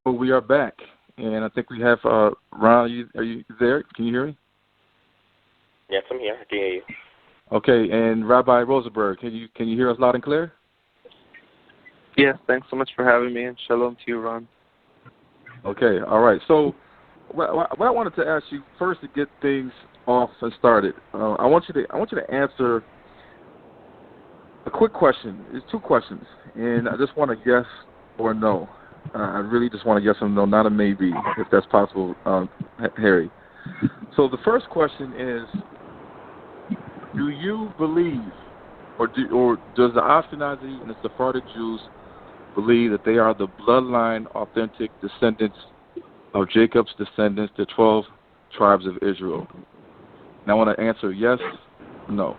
We are back, and I think we have Ron. Are you there? Can you hear me? Yes, I'm here. I can hear you. Okay, and Rabbi Rosenburg, can you hear us loud and clear? Yes, thanks so much for having me, and shalom to you, Ron. Okay, all right. So, what I wanted to ask you first to get things off and started, I want you to answer a quick question. It's two questions, and I just want a yes or no. I really just want a yes or no, not a maybe, if that's possible, Harry. So the first question is, do you believe, or does the Ashkenazi and the Sephardic Jews believe that they are the bloodline, authentic descendants of Jacob's descendants, the 12 tribes of Israel? And I want to answer yes or no.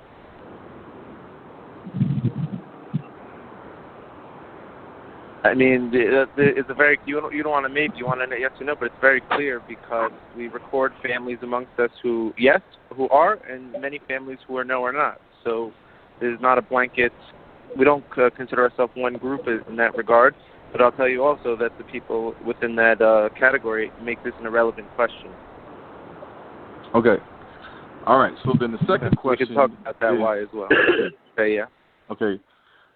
I mean, it's a very, you don't want to maybe, you want to yes or no, but it's very clear because we record families amongst us who, yes, who are, and many families who are no or not. So there's not a blanket, we don't consider ourselves one group in that regard, but I'll tell you also that the people within that category make this an irrelevant question. Okay. All right, so then the second question. We can talk about that why as well. Okay, yeah. Okay.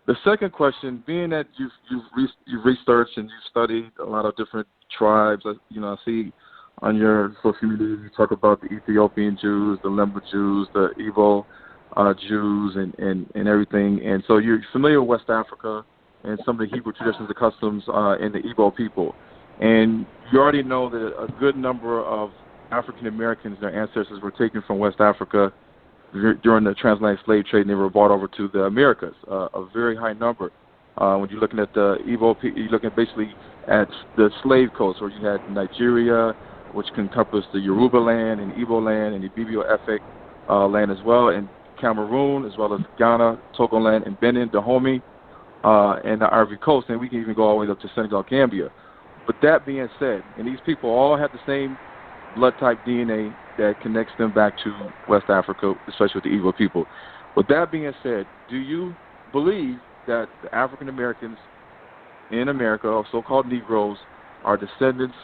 The second question, being that you've researched and you've studied a lot of different tribes, I see on your social media you talk about the Ethiopian Jews, the Lemba Jews, the Igbo Jews, and everything. And so you're familiar with West Africa and some of the Hebrew traditions and customs in the Igbo people. And you already know that a good number of African Americans, their ancestors, were taken from West Africa during the transatlantic slave trade, and they were brought over to the Americas, a very high number. When you're looking at the Igbo, you're looking basically at the slave coast, where you had Nigeria, which can encompass the Yoruba land and Igbo land and the Ibibio Efik land as well, and Cameroon, as well as Ghana, Togoland, and Benin, Dahomey, and the Ivory Coast, and we can even go all the way up to Senegal, Gambia. But that being said, and these people all have the same blood type DNA that connects them back to West Africa, especially with the Igbo people. With that being said, do you believe that the African Americans in America, or so-called Negroes, are descendants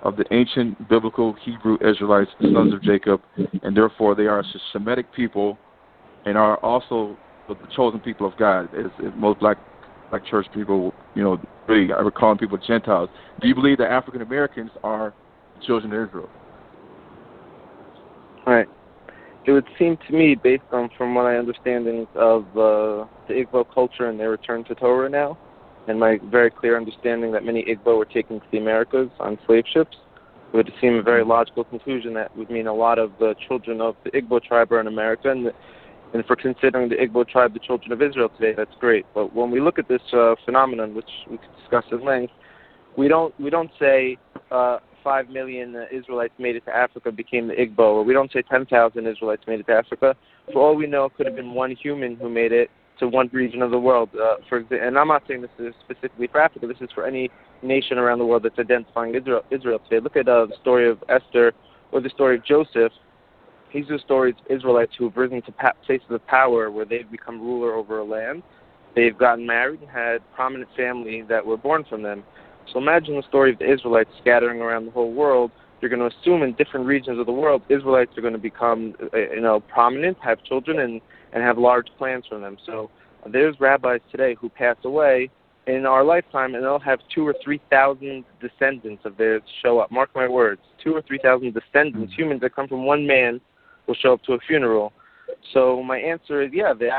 of the ancient biblical Hebrew Israelites, the sons of Jacob, and therefore they are a Semitic people and are also the chosen people of God, as most black church people, really are calling people Gentiles? Do you believe that African Americans are children of Israel? Right. It would seem to me, based on from what I understand of the Igbo culture and their return to Torah now, and my very clear understanding that many Igbo were taken to the Americas on slave ships, it would seem a very logical conclusion that would mean a lot of the children of the Igbo tribe are in America, and if we're considering the Igbo tribe the children of Israel today, that's great. But when we look at this phenomenon, which we could discuss at length, we don't say 5 million Israelites made it to Africa, became the Igbo, or we don't say 10,000 Israelites made it to Africa. For all we know, it could have been one human who made it to one region of the world. And I'm not saying this is specifically for Africa. This is for any nation around the world that's identifying Israel today. Look at the story of Esther or the story of Joseph. These are stories of Israelites who have risen to places of power where they've become ruler over a land. They've gotten married and had prominent family that were born from them. So imagine the story of the Israelites scattering around the whole world. You're going to assume in different regions of the world, Israelites are going to become, prominent, have children, and have large plans for them. So there's rabbis today who pass away in our lifetime, and they'll have 2,000 or 3,000 descendants of theirs show up. Mark my words, 2,000 or 3,000 descendants, humans that come from one man, will show up to a funeral. So my answer is, yeah, the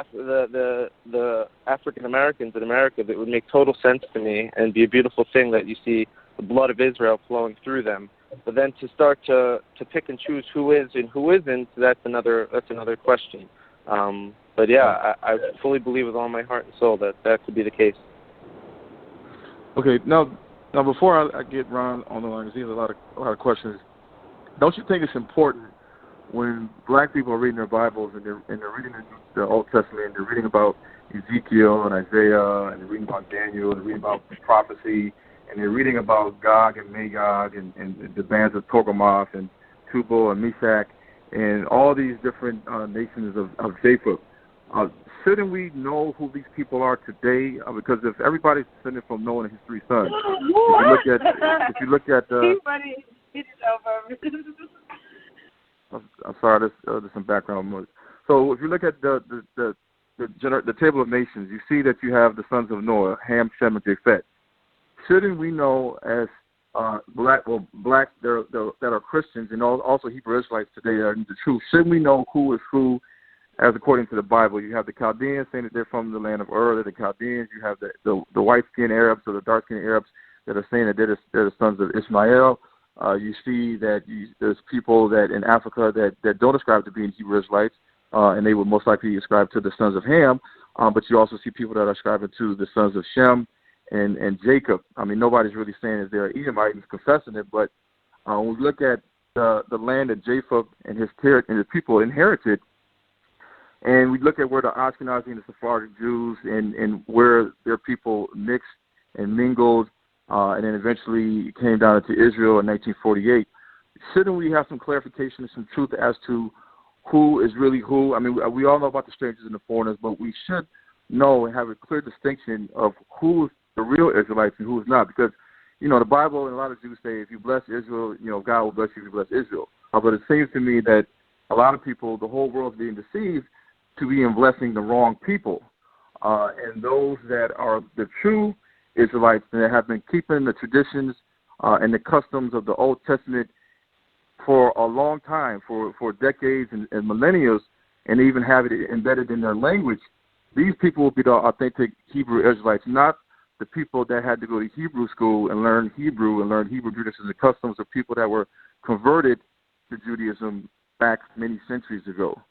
African Americans in America, that would make total sense to me and be a beautiful thing that you see the blood of Israel flowing through them. But then to start to pick and choose who is and who isn't, that's another question. But yeah, I fully believe with all my heart and soul that could be the case. Okay, now before I get Ron on the line, because he has a lot of questions. Don't you think it's important when black people are reading their Bibles and they're reading the Old Testament, they're reading about Ezekiel and Isaiah, and they're reading about Daniel, and they're reading about prophecy, and they're reading about Gog and Magog and the bands of Togarmah and Tubal and Meshach and all these different nations of Japheth, shouldn't we know who these people are today? Because if everybody's descended from Noah and his three sons, if you look at I'm sorry, there's some background noise. So if you look at the table of nations, you see that you have the sons of Noah, Ham, Shem, and Japheth. Shouldn't we know as blacks that are Christians and also Hebrew Israelites today that are in the truth? Shouldn't we know who is who? As according to the Bible, you have the Chaldeans saying that they're from the land of Ur, they're the Chaldeans. You have the white-skinned Arabs or the dark-skinned Arabs that are saying that they're the sons of Ishmael. You see that there's people that in Africa that don't ascribe to being Hebrew Israelites, and they would most likely ascribe to the sons of Ham. But you also see people that are ascribing to the sons of Shem and Jacob. I mean, nobody's really saying that they're Edomites confessing it, but when we look at the land that Japheth and his people inherited, and we look at where the Ashkenazi and the Sephardic Jews and where their people mixed and mingled, and then eventually came down into Israel in 1948. Shouldn't we have some clarification and some truth as to who is really who? I mean, we all know about the strangers and the foreigners, but we should know and have a clear distinction of who's the real Israelites and who's not. Because, the Bible and a lot of Jews say if you bless Israel, God will bless you if you bless Israel. But it seems to me that a lot of people, the whole world is being deceived to be in blessing the wrong people. And those that are the true Israelites that have been keeping the traditions and the customs of the Old Testament for a long time, for decades and millennia, and even have it embedded in their language, these people will be the authentic Hebrew Israelites, not the people that had to go to Hebrew school and learn Hebrew traditions and customs of people that were converted to Judaism back many centuries ago.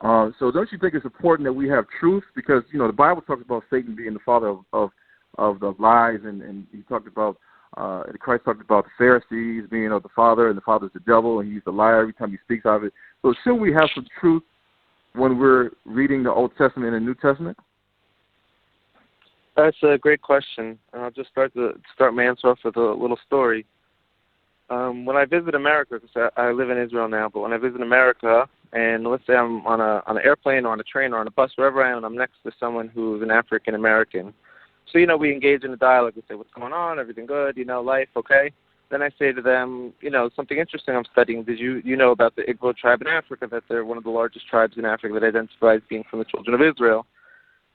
So don't you think it's important that we have truth? Because, the Bible talks about Satan being the father of the lies, and he talked about, Christ talked about the Pharisees being of the father, and the father's the devil, and he's the liar every time he speaks of it. So shouldn't we have some truth when we're reading the Old Testament and New Testament? That's a great question. I'll just start my answer off with a little story. When I visit America, because I live in Israel now, but when I visit America, and let's say I'm on an airplane or on a train or on a bus, wherever I am, and I'm next to someone who's an African American. So, we engage in a dialogue. We say, what's going on? Everything good? Life okay? Then I say to them, something interesting I'm studying. Did you know about the Igbo tribe in Africa, that they're one of the largest tribes in Africa that identify as being from the children of Israel?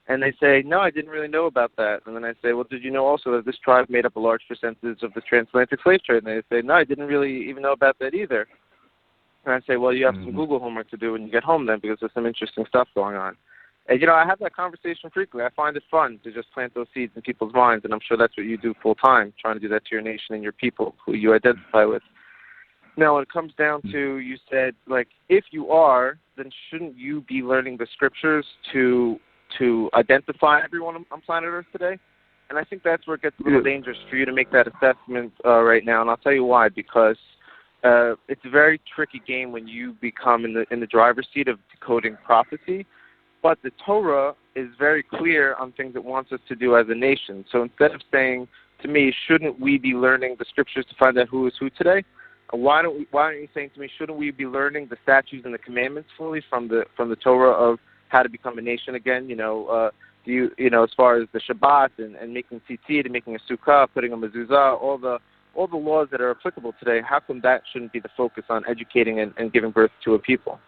And they say, no, I didn't really know about that. And then I say, well, did you know also that this tribe made up a large percentage of the transatlantic slave trade? And they say, no, I didn't really even know about that either. And I say, well, you have some Google homework to do when you get home then, because there's some interesting stuff going on. And, I have that conversation frequently. I find it fun to just plant those seeds in people's minds, and I'm sure that's what you do full time, trying to do that to your nation and your people who you identify with. Now, when it comes down to, you said, if you are, then shouldn't you be learning the scriptures to identify everyone on planet Earth today? And I think that's where it gets a little dangerous for you to make that assessment right now, and I'll tell you why. Because it's a very tricky game when you become in the driver's seat of decoding prophecy. But the Torah is very clear on things it wants us to do as a nation. So instead of saying to me, shouldn't we be learning the scriptures to find out who is who today? Why aren't you saying to me, shouldn't we be learning the statutes and the commandments fully from the Torah of how to become a nation again? As far as the Shabbat and making tzitzit and making a sukkah, putting a mezuzah, all the laws that are applicable today, how come that shouldn't be the focus on educating and giving birth to a people?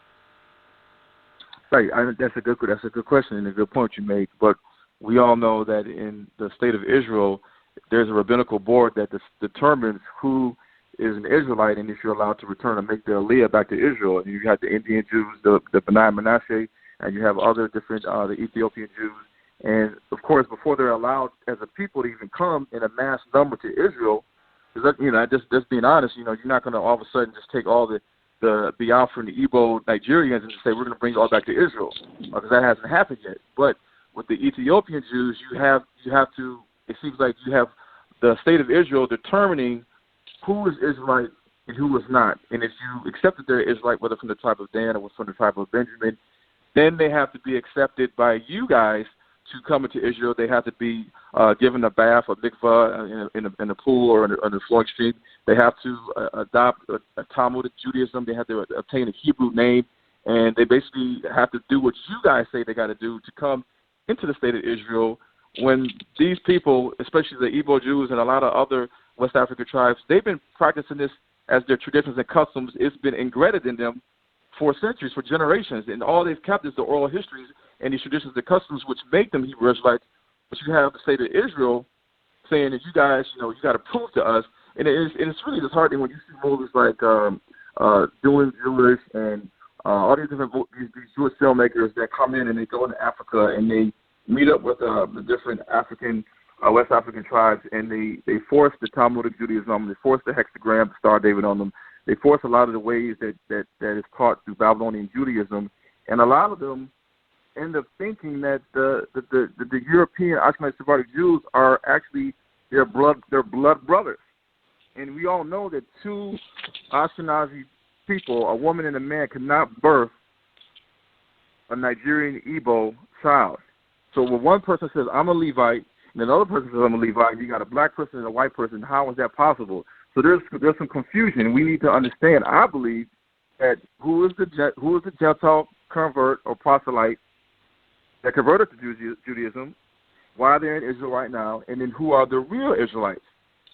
Right, that's a good question and a good point you made. But we all know that in the state of Israel, there's a rabbinical board that determines who is an Israelite and if you're allowed to return and make the aliyah back to Israel. And you have the Indian Jews, the B'nai Manasseh, and you have other different, the Ethiopian Jews. And, of course, before they're allowed as a people to even come in a mass number to Israel, just being honest, you're not going to all of a sudden just take all the Biafran and the Igbo Nigerians and just say we're going to bring you all back to Israel, because that hasn't happened yet. But with the Ethiopian Jews, you have to. It seems like you have the state of Israel determining who is Israelite and who is not. And if you accept that they're Israelite, whether from the tribe of Dan or from the tribe of Benjamin, then they have to be accepted by you guys to come into Israel. They have to be given a bath, a mikvah in a pool or in the flowing stream. They have to adopt a Talmudic Judaism. They have to obtain a Hebrew name. and they basically have to do what you guys say they got to do to come into the state of Israel, when these people, especially the Igbo Jews and a lot of other West African tribes, they've been practicing this as their traditions and customs. It's been ingrained in them for centuries, for generations, and all they've kept is the oral histories and these traditions and customs which make them Hebrew Israelites. But you have the state of Israel saying that you guys, you got to prove to us, and it's really disheartening when you see movies like Doing Jewish and all these different these Jewish filmmakers that come in and they go into Africa and they meet up with the different African, West African tribes, and they force the Talmudic Judaism on them, they force the hexagram, the Star of David on them, they force a lot of the ways that is taught through Babylonian Judaism, and a lot of them end up thinking that the European Ashkenazi Sephardic Jews are actually their blood brothers. And we all know that two Ashkenazi people, a woman and a man, cannot birth a Nigerian Igbo child. So when one person says, I'm a Levite, and another person says, I'm a Levite, you got a black person and a white person, how is that possible? So there's some confusion. We need to understand, I believe, that who is the Gentile convert or proselyte that converted to Judaism, why they're in Israel right now, and then who are the real Israelites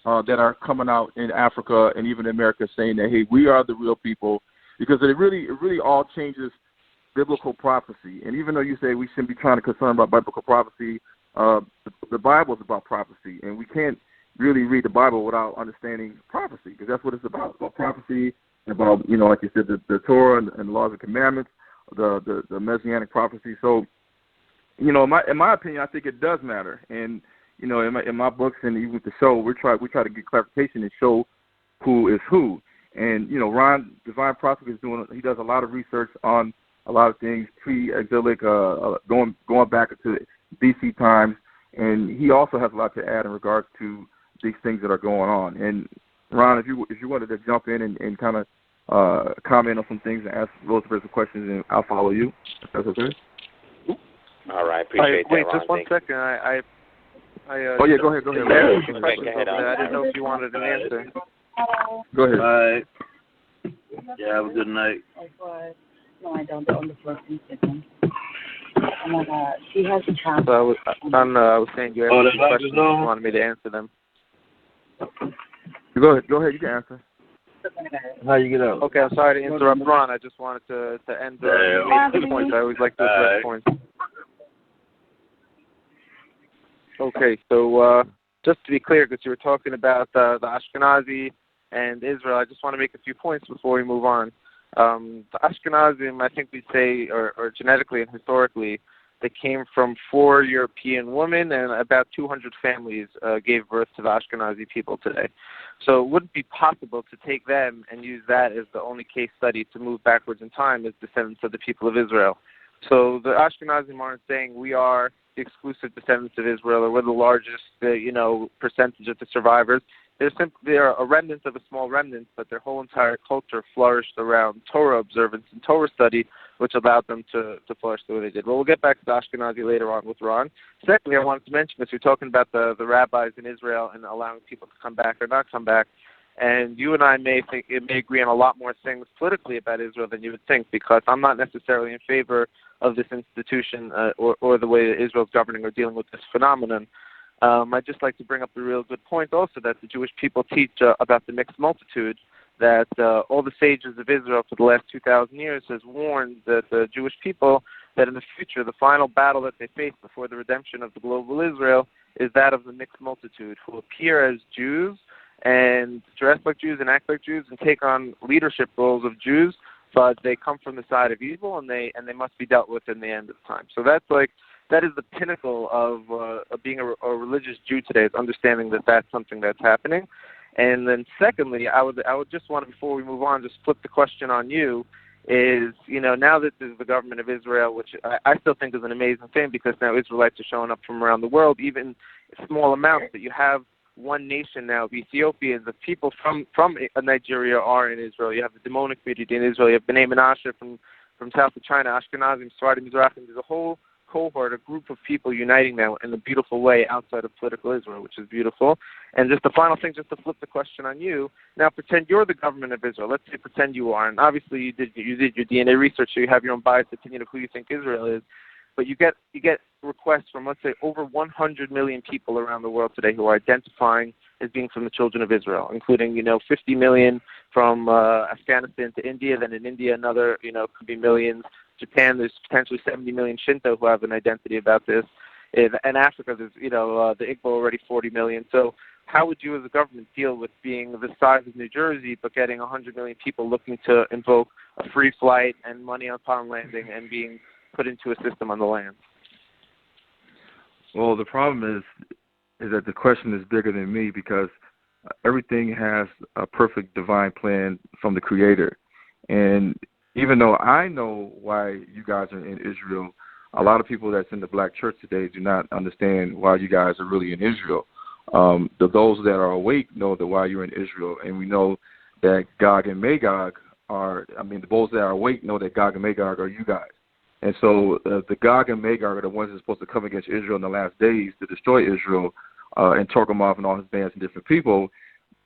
that are coming out in Africa and even in America saying that, hey, we are the real people, because it really all changes biblical prophecy. And even though you say we shouldn't be trying to concern about biblical prophecy, the Bible is about prophecy, and we can't really read the Bible without understanding prophecy, because that's what it's about prophecy, about, like you said, the Torah and the laws and commandments, the Messianic prophecy. So, in my opinion, I think it does matter. And, in my books and even with the show, we try to get clarification and show who is who. And, Ron, DivineProspect he does a lot of research on a lot of things pre-exilic, going back to BC times, and he also has a lot to add in regards to these things that are going on. And Ron, if you wanted to jump in and kind of comment on some things and ask Rosenburg some questions, and I'll follow you, if that's okay. All right, appreciate that, wait, Ron. just one second. Oh yeah, go ahead. Go ahead. I didn't know if you wanted an answer. Go ahead. All right. Yeah, have a good night. No, I don't. They're on the floor. Oh my God, she has a child. So I was saying you asked me questions. You wanted me to answer them. Go ahead. You can answer. How you get out? Okay, I'm sorry to interrupt, Ron. I just wanted to end the points. I always like to address points. Okay, so just to be clear, because you were talking about the Ashkenazi and Israel, I just want to make a few points before we move on. The Ashkenazim, I think we'd say, or genetically and historically, they came from 4 European women, and about 200 families gave birth to the Ashkenazi people today. So it wouldn't be possible to take them and use that as the only case study to move backwards in time as descendants of the people of Israel. So the Ashkenazim aren't saying we are the exclusive descendants of Israel, or we're the largest, percentage of the survivors. They're a remnant of a small remnant, but their whole entire culture flourished around Torah observance and Torah study, which allowed them to flourish the way they did. Well, we'll get back to the Ashkenazi later on with Ron. Secondly, I wanted to mention this. We're talking about the rabbis in Israel and allowing people to come back or not come back. And you and I may agree on a lot more things politically about Israel than you would think, because I'm not necessarily in favor of this institution or the way that Israel's governing or dealing with this phenomenon. I'd just like to bring up the real good point also that the Jewish people teach about the mixed multitude, that all the sages of Israel for the last 2,000 years has warned the Jewish people that in the future the final battle that they face before the redemption of the global Israel is that of the mixed multitude, who appear as Jews and dress like Jews and act like Jews and take on leadership roles of Jews, but they come from the side of evil, and they must be dealt with in the end of time. So that is the pinnacle of being a religious Jew today, is understanding that that's something that's happening. And then secondly, I would just want to, before we move on, just flip the question on you, is, now that there's the government of Israel, which I still think is an amazing thing, because now Israelites are showing up from around the world, even small amounts, that you have one nation now of Ethiopians, of people from Nigeria are in Israel. You have the demonic community in Israel. You have B'nai Menashe from south of China, Ashkenazim, Sephardim, Mizrahim. There's a whole cohort, a group of people uniting now in a beautiful way outside of political Israel, which is beautiful. And just the final thing, just to flip the question on you, now pretend you're the government of Israel. Let's say pretend you are, and obviously you did your DNA research, so you have your own biased opinion of who you think Israel is. But you get requests from, let's say, over 100 million people around the world today who are identifying as being from the children of Israel, including, 50 million from Afghanistan to India. Then in India, another, could be millions. Japan, there's potentially 70 million Shinto who have an identity about this. In Africa, there's, the Igbo already 40 million. So how would you as a government deal with being the size of New Jersey but getting 100 million people looking to invoke a free flight and money upon landing and being put into a system on the land? Well, the problem is that the question is bigger than me, because everything has a perfect divine plan from the Creator. And even though I know why you guys are in Israel, a lot of people that's in the black church today do not understand why you guys are really in Israel. Those that are awake know that why you're in Israel, and we know that Gog and Magog those that are awake know that Gog and Magog are you guys. And so the Gog and Magog are the ones that are supposed to come against Israel in the last days to destroy Israel and Torgomov and all his bands and different people.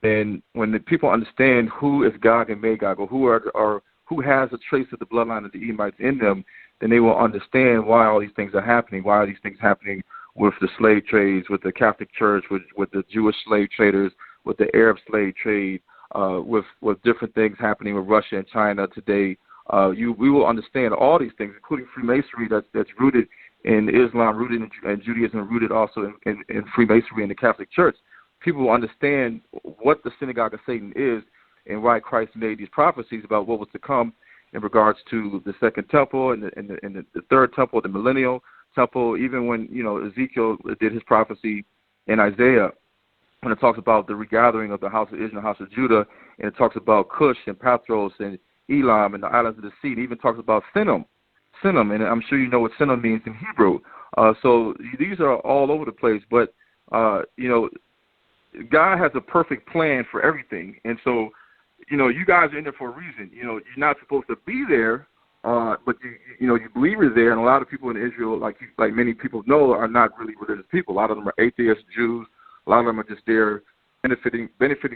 And when the people understand who is Gog and Magog, or who has a trace of the bloodline of the Edomites in them, then they will understand why all these things are happening. Why are these things happening with the slave trades, with the Catholic Church, with the Jewish slave traders, with the Arab slave trade, with different things happening with Russia and China today. We will understand all these things, including Freemasonry that's rooted in Islam, rooted in Judaism, rooted also in Freemasonry and the Catholic Church. People will understand what the synagogue of Satan is and why Christ made these prophecies about what was to come in regards to the second temple and the third temple, the millennial temple. Even when Ezekiel did his prophecy in Isaiah, when it talks about the regathering of the house of Israel and the house of Judah, and it talks about Cush and Pathros and Elam and the islands of the sea. It even talks about Sinim, and I'm sure you know what Sinim means in Hebrew. So these are all over the place, but God has a perfect plan for everything, and so you guys are in there for a reason. You're not supposed to be there, but you believe you're there. And a lot of people in Israel, like many people know, are not really religious people. A lot of them are atheists, Jews. A lot of them are just there benefiting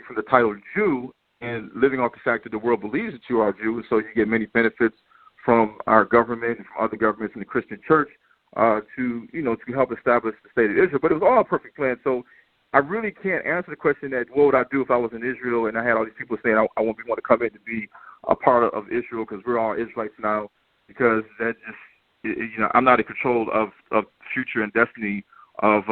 from the title Jew and living off the fact that the world believes that you are Jews. So you get many benefits from our government and from other governments in the Christian church to help establish the state of Israel. But it was all a perfect plan. So I really can't answer the question that what would I do if I was in Israel and I had all these people saying I want to come in to be a part of Israel because we're all Israelites now, because that just I'm not in control of future and destiny of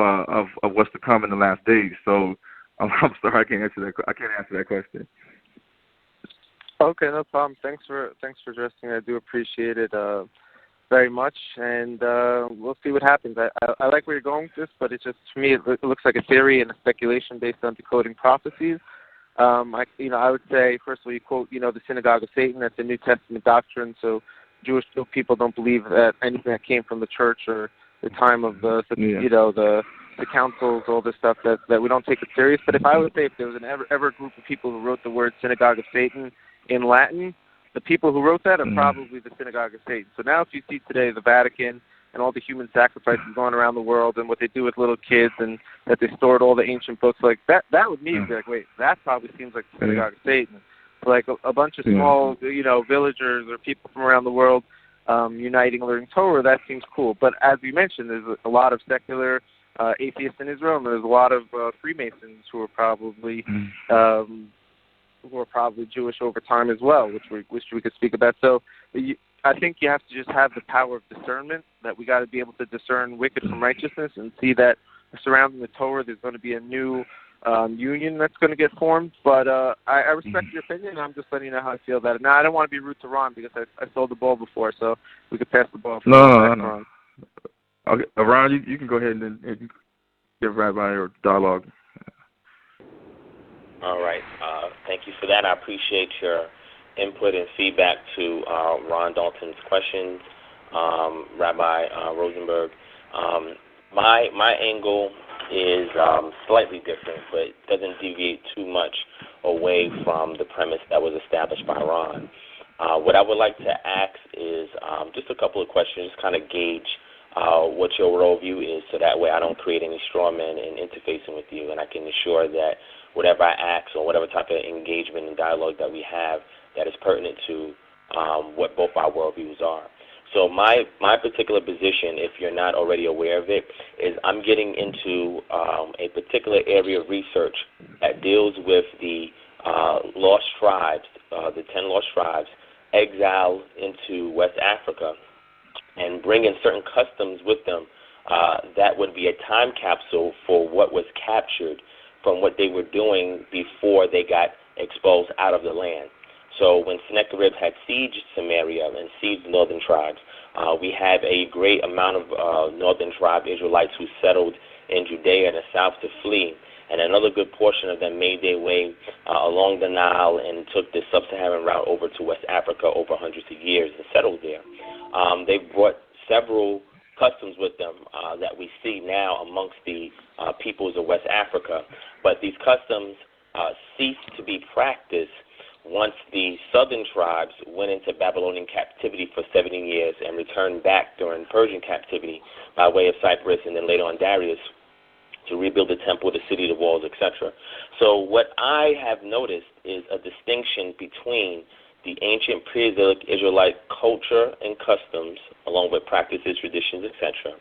what's to come in the last days. So I'm sorry, I can't answer that question. Okay, no problem. Thanks for addressing it. I do appreciate it very much, and we'll see what happens. I like where you're going with this, but it just, to me, it looks like a theory and a speculation based on decoding prophecies. I would say, first of all, you quote, the synagogue of Satan. That's a New Testament doctrine, so Jewish people don't believe that anything that came from the church or the time of the councils, all this stuff, that we don't take it serious. But if I would say if there was an ever group of people who wrote the word synagogue of Satan in Latin, the people who wrote that are probably the synagogue of Satan. So now if you see today the Vatican and all the human sacrifices going around the world and what they do with little kids and that they stored all the ancient books, like that would mean, like, wait, that probably seems like the synagogue of Satan. So like a bunch of small, villagers or people from around the world uniting, learning Torah, that seems cool. But as you mentioned, there's a lot of secular atheists in Israel, and there's a lot of Freemasons who are probably Jewish over time as well, which we could speak about. So I think you have to just have the power of discernment, that we got to be able to discern wicked from righteousness and see that surrounding the Torah there's going to be a new union that's going to get formed. But I respect your opinion. I'm just letting you know how I feel about it. Now, I don't want to be rude to Ron because I sold the ball before, so we could pass the ball. No. Okay, Ron, you can go ahead and give Rabbi your dialogue. All right. Thank you for that. I appreciate your input and feedback to Ron Dalton's questions, Rabbi Rosenburg. My angle is slightly different, but doesn't deviate too much away from the premise that was established by Ron. What I would like to ask is just a couple of questions, kind of gauge what your worldview is, so that way I don't create any straw men in interfacing with you, and I can ensure that whatever I ask or whatever type of engagement and dialogue that we have that is pertinent to what both our worldviews are. So my particular position, if you're not already aware of it, is I'm getting into a particular area of research that deals with the lost tribes, the 10 lost tribes, exiled into West Africa, and bringing certain customs with them that would be a time capsule for what was captured from what they were doing before they got exposed out of the land. So when Sennacherib had sieged Samaria and sieged the northern tribes, we have a great amount of northern tribe Israelites who settled in Judea and the south to flee. And another good portion of them made their way along the Nile and took the sub-Saharan route over to West Africa over hundreds of years and settled there. They brought several customs with them that we see now amongst the peoples of West Africa. But these customs ceased to be practiced once the southern tribes went into Babylonian captivity for 70 years and returned back during Persian captivity by way of Cyprus and then later on Darius to rebuild the temple, the city, the walls, etc. So what I have noticed is a distinction between the ancient pre-exilic Israelite culture and customs, along with practices, traditions, etc.,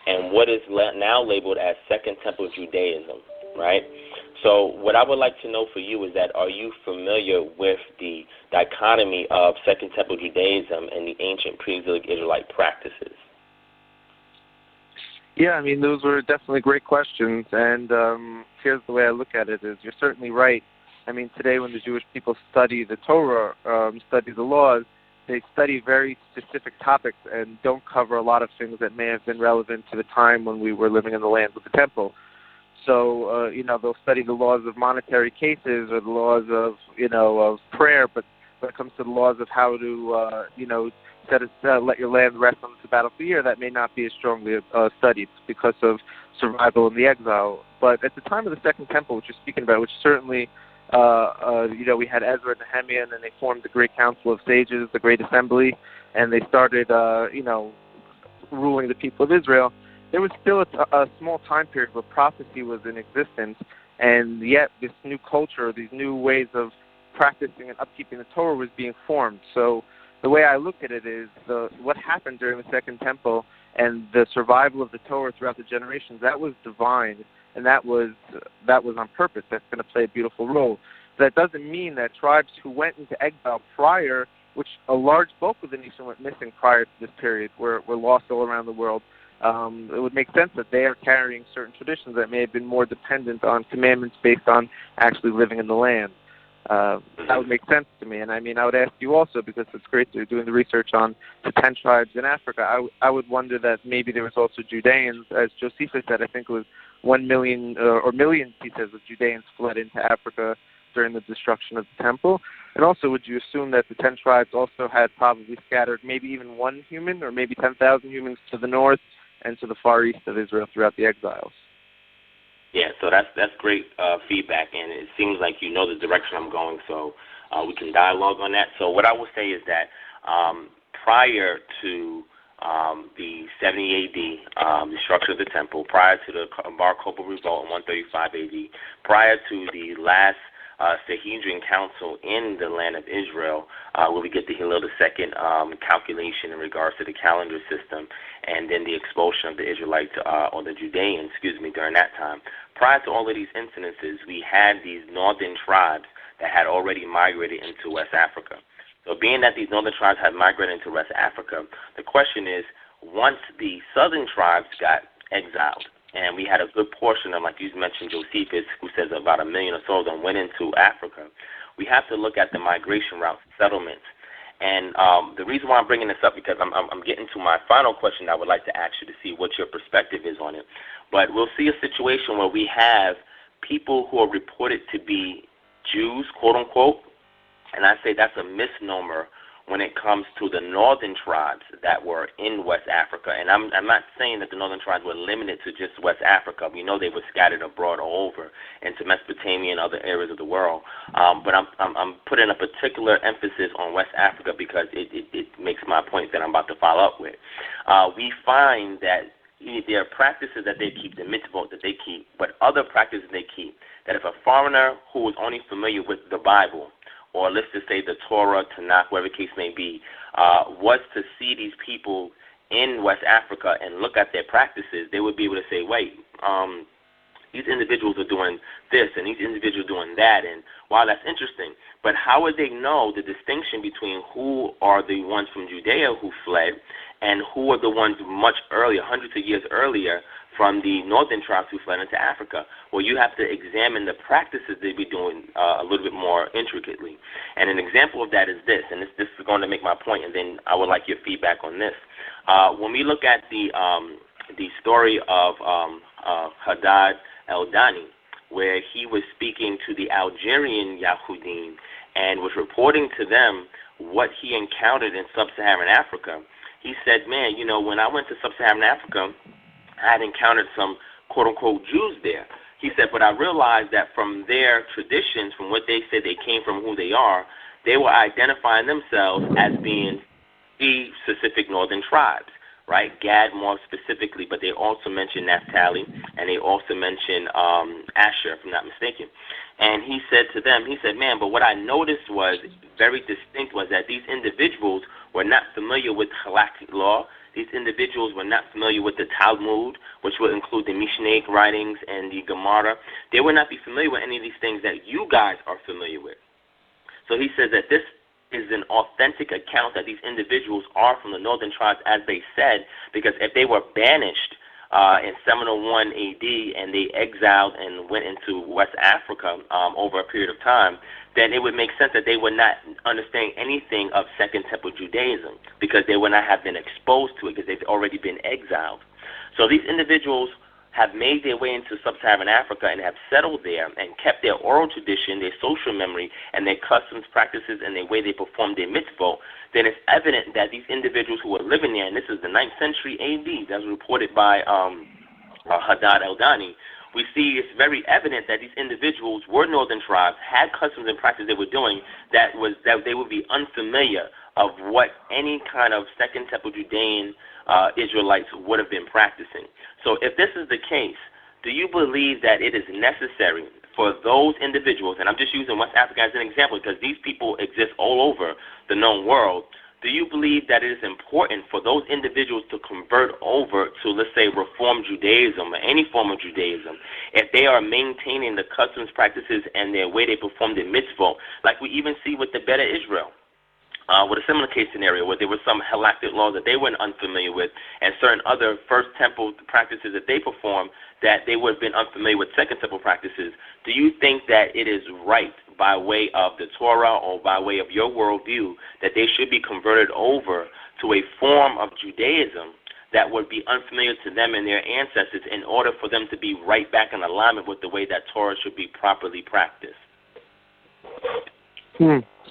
and what is now labeled as Second Temple Judaism, right? So what I would like to know for you is that, are you familiar with the dichotomy of Second Temple Judaism and the ancient pre-exilic Israelite practices? Yeah, I mean, those were definitely great questions, and here's the way I look at it is you're certainly right. I mean, today when the Jewish people study the Torah, study the laws, they study very specific topics and don't cover a lot of things that may have been relevant to the time when we were living in the land of the temple. So, they'll study the laws of monetary cases or the laws of, of prayer, but when it comes to the laws of how to, let your land rest on the sabbatical year, that may not be as strongly studied because of survival in the exile. But at the time of the Second Temple, which you're speaking about, which certainly, we had Ezra and Nehemiah, and then they formed the Great Council of Sages, the Great Assembly, and they started, ruling the people of Israel. There was still a small time period where prophecy was in existence, and yet this new culture, these new ways of practicing and upkeeping the Torah was being formed. So the way I look at it is what happened during the Second Temple and the survival of the Torah throughout the generations, that was divine, and that was on purpose. That's going to play a beautiful role. That doesn't mean that tribes who went into exile prior, which a large bulk of the nation went missing prior to this period, were lost all around the world. It would make sense that they are carrying certain traditions that may have been more dependent on commandments based on actually living in the land. That would make sense to me. And I mean, I would ask you also, because it's great that you're doing the research on the 10 tribes in Africa, I would wonder that maybe there was also Judeans. As Josephus said, I think it was 1 million, or millions, he says, of Judeans fled into Africa during the destruction of the temple. And also, would you assume that the 10 tribes also had probably scattered maybe even one human or maybe 10,000 humans to the north and to the far east of Israel throughout the exiles? Yeah, so that's great feedback, and it seems like you know the direction I'm going, so we can dialogue on that. So what I will say is that prior to the 70 AD destruction of the temple, prior to the Bar Kokhba revolt in 135 AD, prior to the last Sanhedrin Council in the land of Israel, where we get the Hillel II calculation in regards to the calendar system, and then the expulsion of the Israelites, or the Judeans, during that time. Prior to all of these incidences, we had these northern tribes that had already migrated into West Africa. So being that these northern tribes had migrated into West Africa, the question is, once the southern tribes got exiled, and we had a good portion of, like you mentioned, Josephus, who says about 1 million or so of them went into Africa, we have to look at the migration routes, settlements. And the reason why I'm bringing this up, because I'm getting to my final question I would like to ask you to see what your perspective is on it. But we'll see a situation where we have people who are reported to be Jews, quote unquote, and I say that's a misnomer when it comes to the northern tribes that were in West Africa. And I'm not saying that the northern tribes were limited to just West Africa. We know they were scattered abroad all over into Mesopotamia and other areas of the world. But I'm putting a particular emphasis on West Africa because it makes my point that I'm about to follow up with. We find that there are practices that they keep, the mitzvot that they keep, but other practices they keep, that if a foreigner who is only familiar with the Bible, or let's just say the Torah, Tanakh, whatever the case may be, was to see these people in West Africa and look at their practices, they would be able to say, wait, these individuals are doing this and these individuals are doing that, and wow, that's interesting. But how would they know the distinction between who are the ones from Judea who fled and who are the ones much earlier, hundreds of years earlier, from the northern tribes who fled into Africa? Well, you have to examine the practices they be doing a little bit more intricately. And an example of that is this, and this is going to make my point, and then I would like your feedback on this. When we look at the story of Hadad El-Dani, where he was speaking to the Algerian Yahudim and was reporting to them what he encountered in sub-Saharan Africa, he said, man, you know, when I went to sub-Saharan Africa, I had encountered some quote-unquote Jews there. He said, but I realized that from their traditions, from what they said they came from, who they are, they were identifying themselves as being the specific northern tribes, right? Gad more specifically, but they also mention Naphtali, and they also mention Asher, if I'm not mistaken. And he said to them, he said, man, but what I noticed was very distinct was that these individuals were not familiar with halakhic law. These individuals were not familiar with the Talmud, which would include the Mishnaic writings and the Gemara. They would not be familiar with any of these things that you guys are familiar with. So he says that this is an authentic account that these individuals are from the northern tribes, as they said, because if they were banished in 701 AD and they exiled and went into West Africa over a period of time, then it would make sense that they would not understand anything of Second Temple Judaism because they would not have been exposed to it because they've already been exiled. So these individuals have made their way into sub-Saharan Africa and have settled there and kept their oral tradition, their social memory, and their customs, practices, and the way they perform their mitzvot, then it's evident that these individuals who are living there, and this is the 9th century AD, that's reported by Hadad El-Dani, we see it's very evident that these individuals were northern tribes, had customs and practices they were doing that they would be unfamiliar of what any kind of Second Temple Judean Israelites would have been practicing. So if this is the case, do you believe that it is necessary for those individuals, and I'm just using West Africa as an example because these people exist all over the known world, do you believe that it is important for those individuals to convert over to, let's say, Reform Judaism or any form of Judaism if they are maintaining the customs, practices, and their way they perform their mitzvot, like we even see with the Beta Israel? With a similar case scenario where there were some halakhic laws that they weren't unfamiliar with and certain other First Temple practices that they performed that they would have been unfamiliar with Second Temple practices. Do you think that it is right by way of the Torah or by way of your worldview that they should be converted over to a form of Judaism that would be unfamiliar to them and their ancestors in order for them to be right back in alignment with the way that Torah should be properly practiced?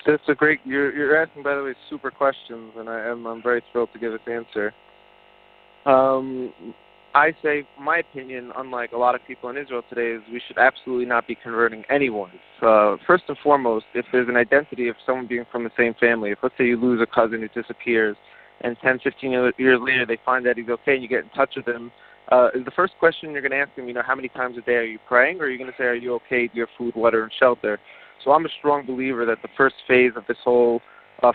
That's a great. You're asking, by the way, super questions, and I'm very thrilled to give this answer. I say, my opinion, unlike a lot of people in Israel today, is we should absolutely not be converting anyone. First and foremost, if there's an identity of someone being from the same family, if let's say you lose a cousin who disappears, and 10, 15 years later they find that he's okay and you get in touch with him, is the first question you're going to ask him, how many times a day are you praying, or are you going to say, are you okay, do you have food, water, and shelter? So I'm a strong believer that the first phase of this whole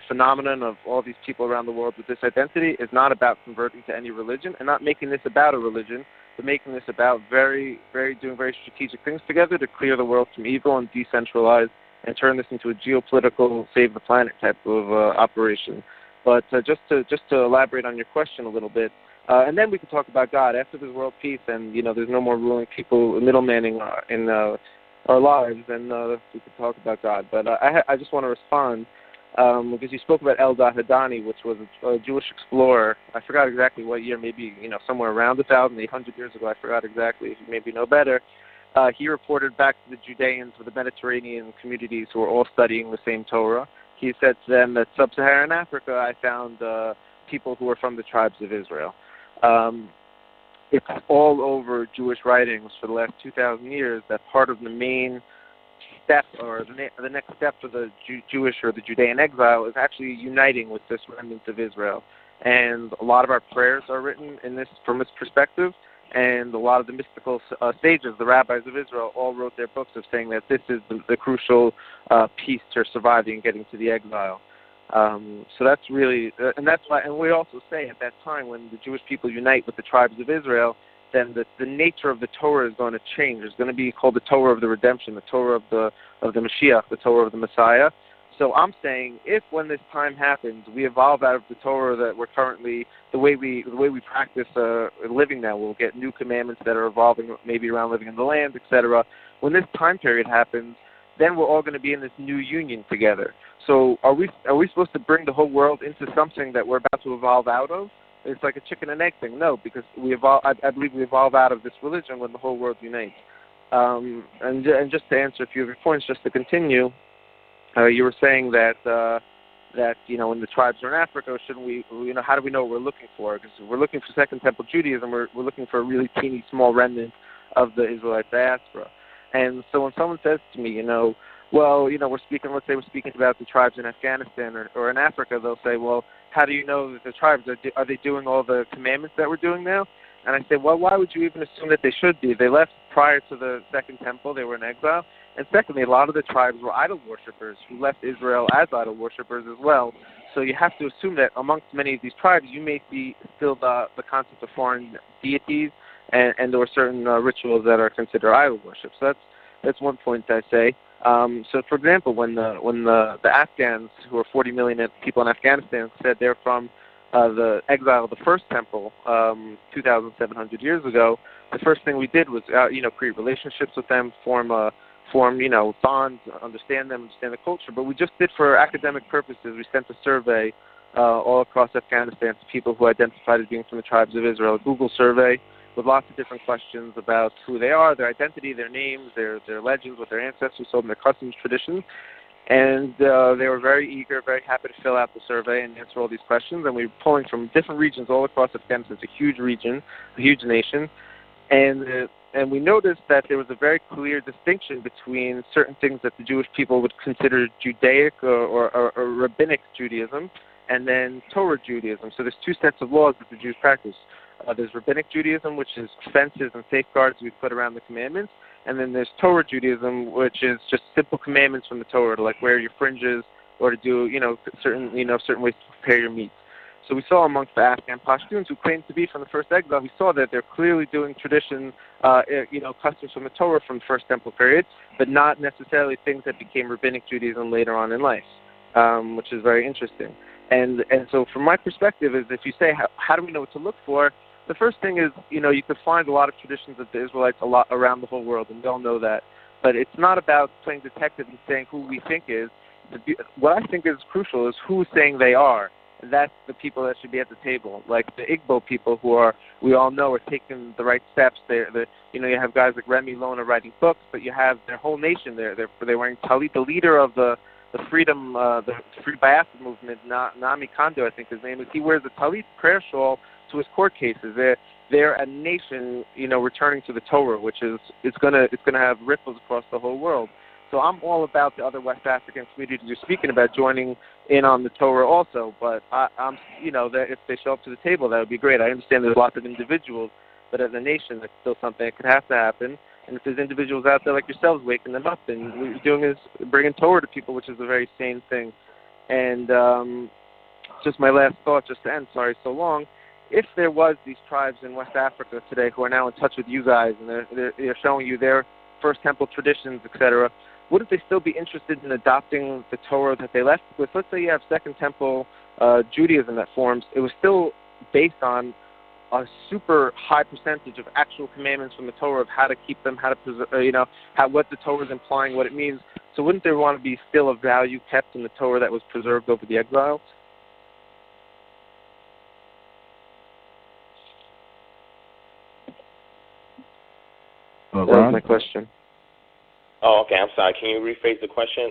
phenomenon of all these people around the world with this identity is not about converting to any religion and not making this about a religion, but making this about doing very strategic things together to clear the world from evil and decentralize and turn this into a geopolitical save the planet type of operation. But just to elaborate on your question a little bit, and then we can talk about God after there's world peace and there's no more ruling people, middlemaning in our lives, and we could talk about God. But I just want to respond because you spoke about Eldad Hadani, which was a Jewish explorer. I forgot exactly what year, maybe somewhere around 1,800 years ago. I forgot exactly. If you maybe know better. He reported back to the Judeans of the Mediterranean communities who were all studying the same Torah, he said to them that sub-Saharan Africa, I found people who are from the tribes of Israel. It's all over Jewish writings for the last 2,000 years that part of the main step, or the next step for the Jewish or the Judean exile, is actually uniting with this remnant of Israel. And a lot of our prayers are written from this perspective, and a lot of the mystical sages, the rabbis of Israel, all wrote their books of saying that this is the crucial piece to surviving and getting to the exile. So that's really, and that's why, and we also say at that time when the Jewish people unite with the tribes of Israel, then the nature of the Torah is going to change. It's going to be called the Torah of the redemption, the Torah of the Mashiach, the Torah of the Messiah. So I'm saying, if when this time happens, we evolve out of the Torah that we're currently, the way we practice living now, we'll get new commandments that are evolving, maybe around living in the land, etc. When this time period happens, then we're all going to be in this new union together. So are we supposed to bring the whole world into something that we're about to evolve out of? It's like a chicken and egg thing. No, because I believe we evolve out of this religion when the whole world unites. And just to answer a few of your points, just to continue, you were saying that when the tribes are in Africa, shouldn't we? How do we know what we're looking for? Because we're looking for Second Temple Judaism. We're looking for a really teeny small remnant of the Israelite diaspora. And so when someone says to me, let's say we're speaking about the tribes in Afghanistan or in Africa, they'll say, well, how do you know that the tribes, are they doing all the commandments that we're doing now? And I say, well, why would you even assume that they should be? They left prior to the Second Temple. They were in exile. And secondly, a lot of the tribes were idol worshippers who left Israel as idol worshippers as well. So you have to assume that amongst many of these tribes, you may see still the concept of foreign deities and there were certain rituals that are considered idol worship. So that's one point I say. So, for example, when the Afghans, who are 40 million people in Afghanistan, said they're from the exile of the First Temple 2,700 years ago, the first thing we did was create relationships with them, form bonds, understand them, understand the culture. But we just did for academic purposes. We sent a survey all across Afghanistan to people who identified as being from the tribes of Israel, a Google survey with lots of different questions about who they are, their identity, their names, their legends, what their ancestors told them, their customs, traditions. And they were very eager, very happy to fill out the survey and answer all these questions. And we were pulling from different regions all across Afghanistan. It's a huge region, a huge nation. And we noticed that there was a very clear distinction between certain things that the Jewish people would consider Judaic or Rabbinic Judaism, and then Torah Judaism. So there's two sets of laws that the Jews practice. There's Rabbinic Judaism, which is fences and safeguards we put around the commandments, and then there's Torah Judaism, which is just simple commandments from the Torah, to like wear your fringes or to do certain ways to prepare your meat. So we saw amongst the Afghan Pashtuns who claimed to be from the first exile, we saw that they're clearly doing tradition, customs from the Torah from the First Temple period, but not necessarily things that became Rabbinic Judaism later on in life, which is very interesting. And so from my perspective is, if you say how do we know what to look for, the first thing is, you could find a lot of traditions of the Israelites a lot around the whole world, and we all know that. But it's not about playing detective and saying who we think is. What I think is crucial is who's saying they are. And that's the people that should be at the table. Like the Igbo people we all know are taking the right steps. You have guys like Remy Lona writing books, but you have their whole nation there. They're wearing talit. The leader of the freedom, the Free Biafra movement, Nami Kondo, I think his name is. He wears a talit prayer shawl to his court cases. They're a nation, returning to the Torah, which is it's gonna have ripples across the whole world. So I'm all about the other West African communities you're speaking about joining in on the Torah also. But I'm that if they show up to the table, that would be great. I understand there's lots of individuals, but as a nation, that's still something that could have to happen. And if there's individuals out there like yourselves waking them up, and what you're doing is bringing Torah to people, which is a very sane thing. And just my last thought, just to end, sorry so long, if there was these tribes in West Africa today who are now in touch with you guys, and they're showing you their First Temple traditions, etc., wouldn't they still be interested in adopting the Torah that they left? Because let's say you have Second Temple Judaism that forms, it was still based on a super high percentage of actual commandments from the Torah of how to keep them, how to preserve, what the Torah is implying, what it means. So wouldn't there want to be still a value kept in the Torah that was preserved over the exiles? That was my question. Oh, okay. I'm sorry. Can you rephrase the question?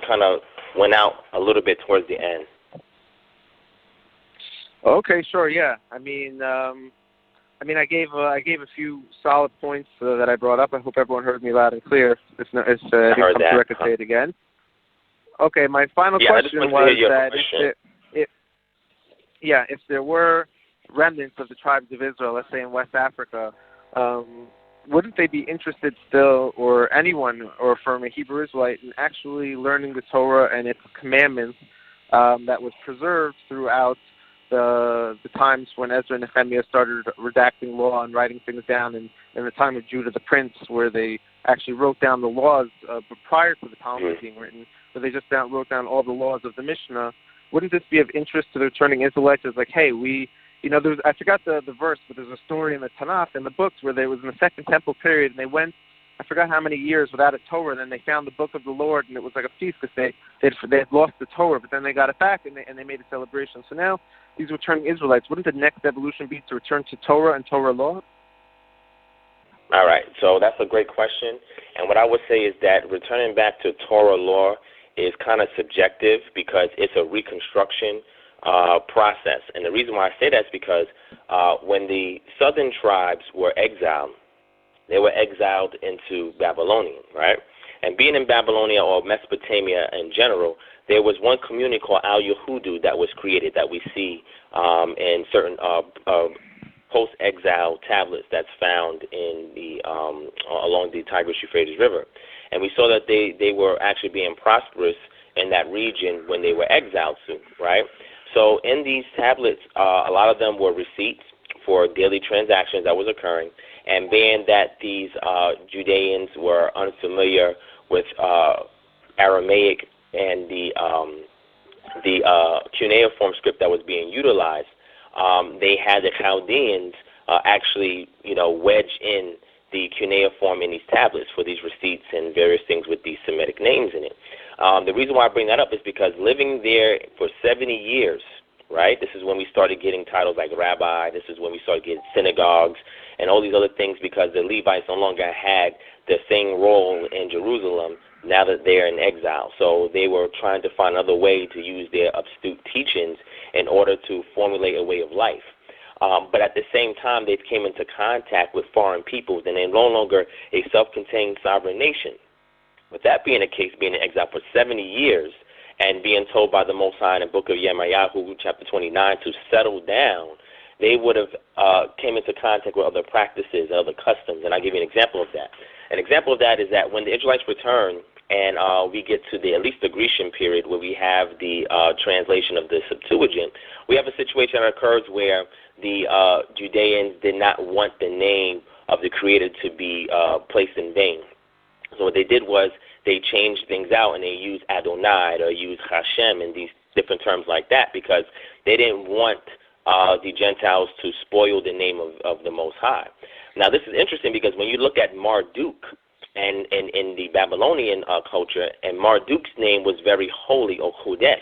Kind of went out a little bit towards the end. Okay, sure, yeah. I gave a few solid points that I brought up. I hope everyone heard me loud and clear. If I didn't come correct, to say it again. Okay, my final question was that if there were remnants of the tribes of Israel, let's say in West Africa, wouldn't they be interested still, or anyone, or from a Hebrew Israelite, in actually learning the Torah and its commandments that was preserved throughout the times when Ezra and Nehemiah started redacting law and writing things down, and in the time of Judah the Prince, where they actually wrote down the laws prior to the Talmud being written, where they just wrote down all the laws of the Mishnah? Wouldn't this be of interest to the returning Israelites? It's like, hey, I forgot the verse, but there's a story in the Tanakh, in the books, where they was in the Second Temple period, and they went, I forgot how many years without a Torah, and then they found the book of the Lord, and it was like a feast because they had lost the Torah, but then they got it back, and they made a celebration. So now, these returning Israelites, wouldn't the next evolution be to return to Torah and Torah law? All right, so that's a great question. And what I would say is that returning back to Torah law is kind of subjective because it's a reconstruction process. And the reason why I say that is because when the southern tribes were exiled, they were exiled into Babylonian, right? And being in Babylonia or Mesopotamia in general, there was one community called Al-Yahudu that was created that we see in certain post-exile tablets that's found in the along the Tigris-Euphrates River. And we saw that they were actually being prosperous in that region when they were exiled to, right? So in these tablets, a lot of them were receipts for daily transactions that was occurring. And being that these Judeans were unfamiliar with Aramaic and the cuneiform script that was being utilized, they had the Chaldeans actually, wedge in the cuneiform in these tablets for these receipts and various things with these Semitic names in it. The reason why I bring that up is because living there for 70 years, right, this is when we started getting titles like rabbi, this is when we started getting synagogues and all these other things because the Levites no longer had the same role in Jerusalem now that they're in exile. So they were trying to find another way to use their astute teachings in order to formulate a way of life. But at the same time, they came into contact with foreign peoples, and they're no longer a self-contained sovereign nation. With that being the case, being in exile for 70 years and being told by the Most High in the book of Yemayahu, chapter 29, to settle down, they would have came into contact with other practices and other customs, and I'll give you an example of that. An example of that is that when the Israelites return and we get to at least the Grecian period where we have the translation of the Septuagint, we have a situation that occurs where the Judeans did not want the name of the Creator to be placed in vain. So what they did was they changed things out and they used Adonai or used Hashem and these different terms like that because they didn't want the Gentiles to spoil the name of the Most High. Now this is interesting because when you look at Marduk and in the Babylonian culture, and Marduk's name was very holy, or Kodesh,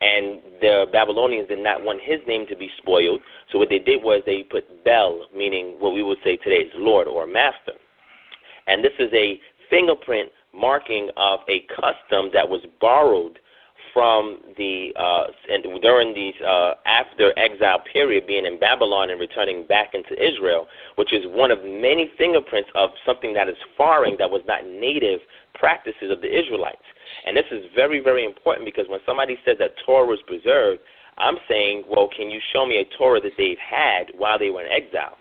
and the Babylonians did not want his name to be spoiled, so what they did was they put Bel, meaning what we would say today is Lord or Master. And this is a fingerprint marking of a custom that was borrowed from the and during these after exile period, being in Babylon and returning back into Israel, which is one of many fingerprints of something that is foreign, that was not native practices of the Israelites. And this is very, very important because when somebody says that Torah was preserved, I'm saying, well, can you show me a Torah that they've had while they were in exile?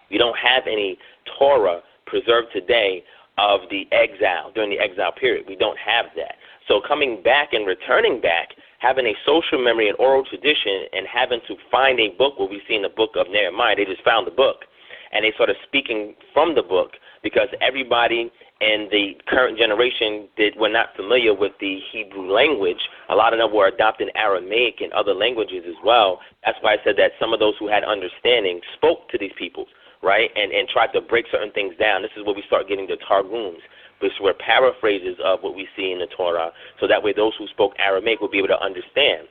You don't have any Torah preserved today of the exile, during the exile period. We don't have that. So coming back and returning back, having a social memory and oral tradition, and having to find a book, what we see in the book of Nehemiah, they just found the book, and they started speaking from the book because everybody in the current generation were not familiar with the Hebrew language. A lot of them were adopting Aramaic and other languages as well. That's why I said that some of those who had understanding spoke to these people, right, and tried to break certain things down. This is where we start getting the Targums, which were paraphrases of what we see in the Torah, so that way those who spoke Aramaic would be able to understand.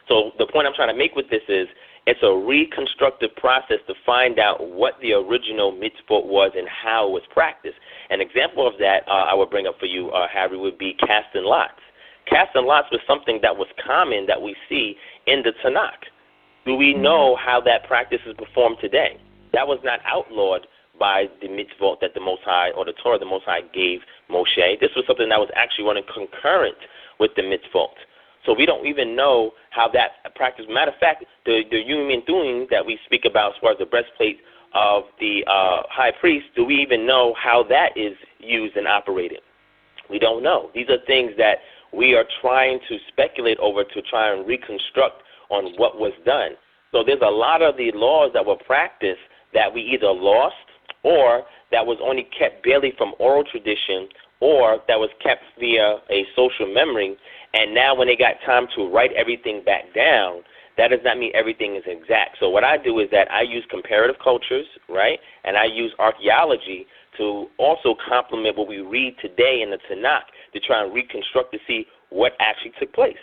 So the point I'm trying to make with this is it's a reconstructive process to find out what the original mitzvot was and how it was practiced. An example of that I would bring up for you, Harry, would be casting lots. Casting lots was something that was common that we see in the Tanakh. Do we know how that practice is performed today? That was not outlawed by the mitzvot that the Most High, or the Torah the Most High gave Moshe. This was something that was actually running concurrent with the mitzvot. So we don't even know how that practice. Matter of fact, the human doing that we speak about as far as the breastplate of the high priest, do we even know how that is used and operated? We don't know. These are things that we are trying to speculate over to try and reconstruct on what was done. So there's a lot of the laws that were practiced that we either lost or that was only kept barely from oral tradition or that was kept via a social memory. And now when they got time to write everything back down, that does not mean everything is exact. So what I do is that I use comparative cultures, right, and I use archaeology to also complement what we read today in the Tanakh to try and reconstruct to see what actually took place.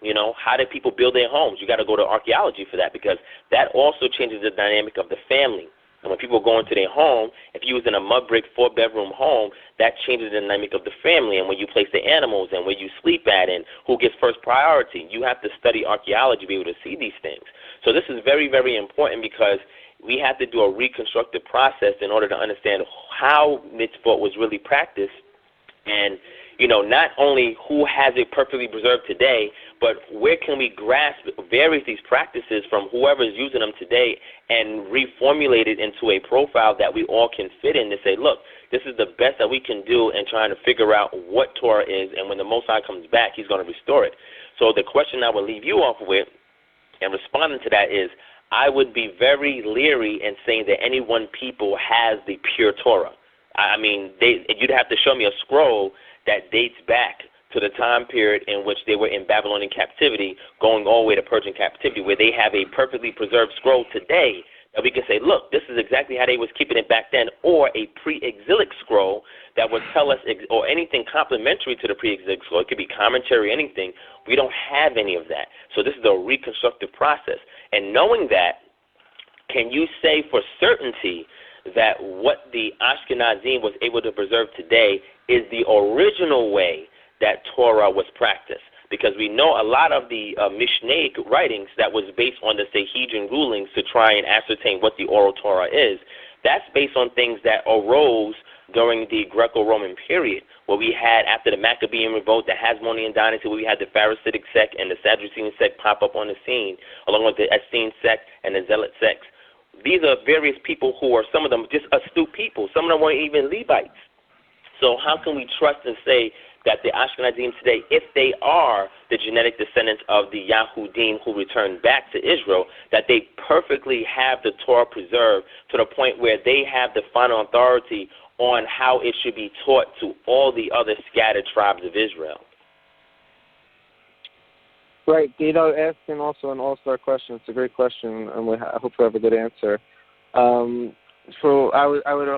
You know, how did people build their homes? You got to go to archaeology for that because that also changes the dynamic of the family. And when people go into their home, if you was in a mud brick 4-bedroom home, that changes the dynamic of the family and where you place the animals and where you sleep at and who gets first priority. You have to study archaeology to be able to see these things. So this is very, very important because we have to do a reconstructive process in order to understand how mitzvot was really practiced and, you know, not only who has it perfectly preserved today, but where can we grasp various these practices from whoever is using them today and reformulate it into a profile that we all can fit in to say, look, this is the best that we can do in trying to figure out what Torah is, and when the Most High comes back, he's going to restore it. So the question I would leave you off with and responding to that is, I would be very leery in saying that any one people has the pure Torah. I mean, you'd have to show me a scroll that dates back to the time period in which they were in Babylonian captivity, going all the way to Persian captivity, where they have a perfectly preserved scroll today that we can say, look, this is exactly how they was keeping it back then, or a pre-exilic scroll that would tell us, or anything complementary to the pre-exilic scroll. It could be commentary, anything. We don't have any of that. So this is a reconstructive process. And knowing that, can you say for certainty that what the Ashkenazim was able to preserve today is the original way that Torah was practiced? Because we know a lot of the Mishnaic writings that was based on the Sanhedrin rulings to try and ascertain what the oral Torah is, that's based on things that arose during the Greco-Roman period, where we had, after the Maccabean revolt, the Hasmonean dynasty, where we had the Pharisaic sect and the Sadducean sect pop up on the scene, along with the Essene sect and the Zealot sects. These are various people who are, some of them, just astute people. Some of them weren't even Levites. So how can we trust and say that the Ashkenazim today, if they are the genetic descendants of the Yahudim who returned back to Israel, that they perfectly have the Torah preserved to the point where they have the final authority on how it should be taught to all the other scattered tribes of Israel? Right. Gato asking also an all-star question. It's a great question, and I hope we have a good answer. So I would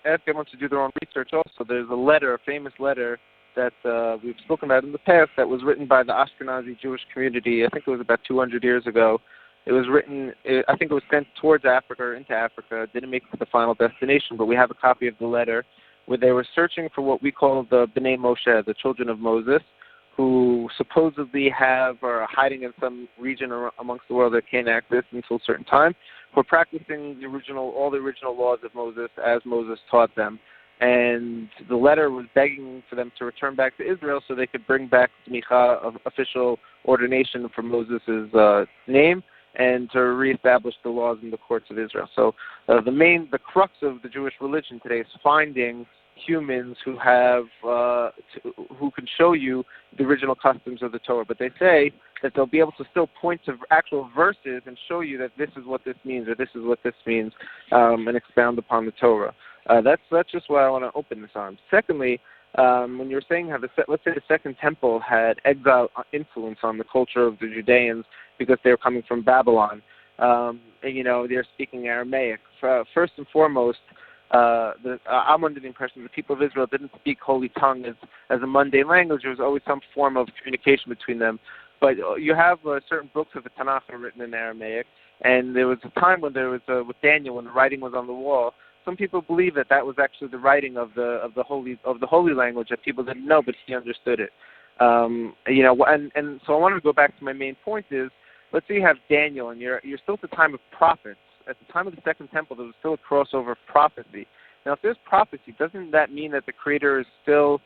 ask everyone to do their own research also. There's a letter, a famous letter, that we've spoken about in the past that was written by the Ashkenazi Jewish community. I think it was about 200 years ago. It was written, I think it was sent towards Africa or into Africa. It didn't make it to the final destination, but we have a copy of the letter where they were searching for what we call the B'nai Moshe, the children of Moses, who supposedly are hiding in some region amongst the world that can't access until a certain time, for practicing all the original laws of Moses as Moses taught them. And the letter was begging for them to return back to Israel so they could bring back Smicha, of official ordination for Moses' name, and to reestablish the laws in the courts of Israel. So the crux of the Jewish religion today is finding humans who can show you the original customs of the Torah. But they say that they'll be able to still point to actual verses and show you that this is what this means or this is what this means, and expound upon the Torah. That's just what I want to open this on. Secondly, when you're saying how let's say the Second Temple had exile influence on the culture of the Judeans because they were coming from Babylon, they're speaking Aramaic. First and foremost, I'm under the impression the people of Israel didn't speak Holy Tongue as a mundane language. There was always some form of communication between them. But you have certain books of the Tanakh are written in Aramaic, and there was a time when there was with Daniel when the writing was on the wall. Some people believe that was actually the writing of the holy language that people didn't know, but he understood it. And so I wanted to go back to my main point is, let's say you have Daniel, and you're still at the time of prophets. At the time of the Second Temple, there was still a crossover of prophecy. Now, if there's prophecy, doesn't that mean that the Creator is still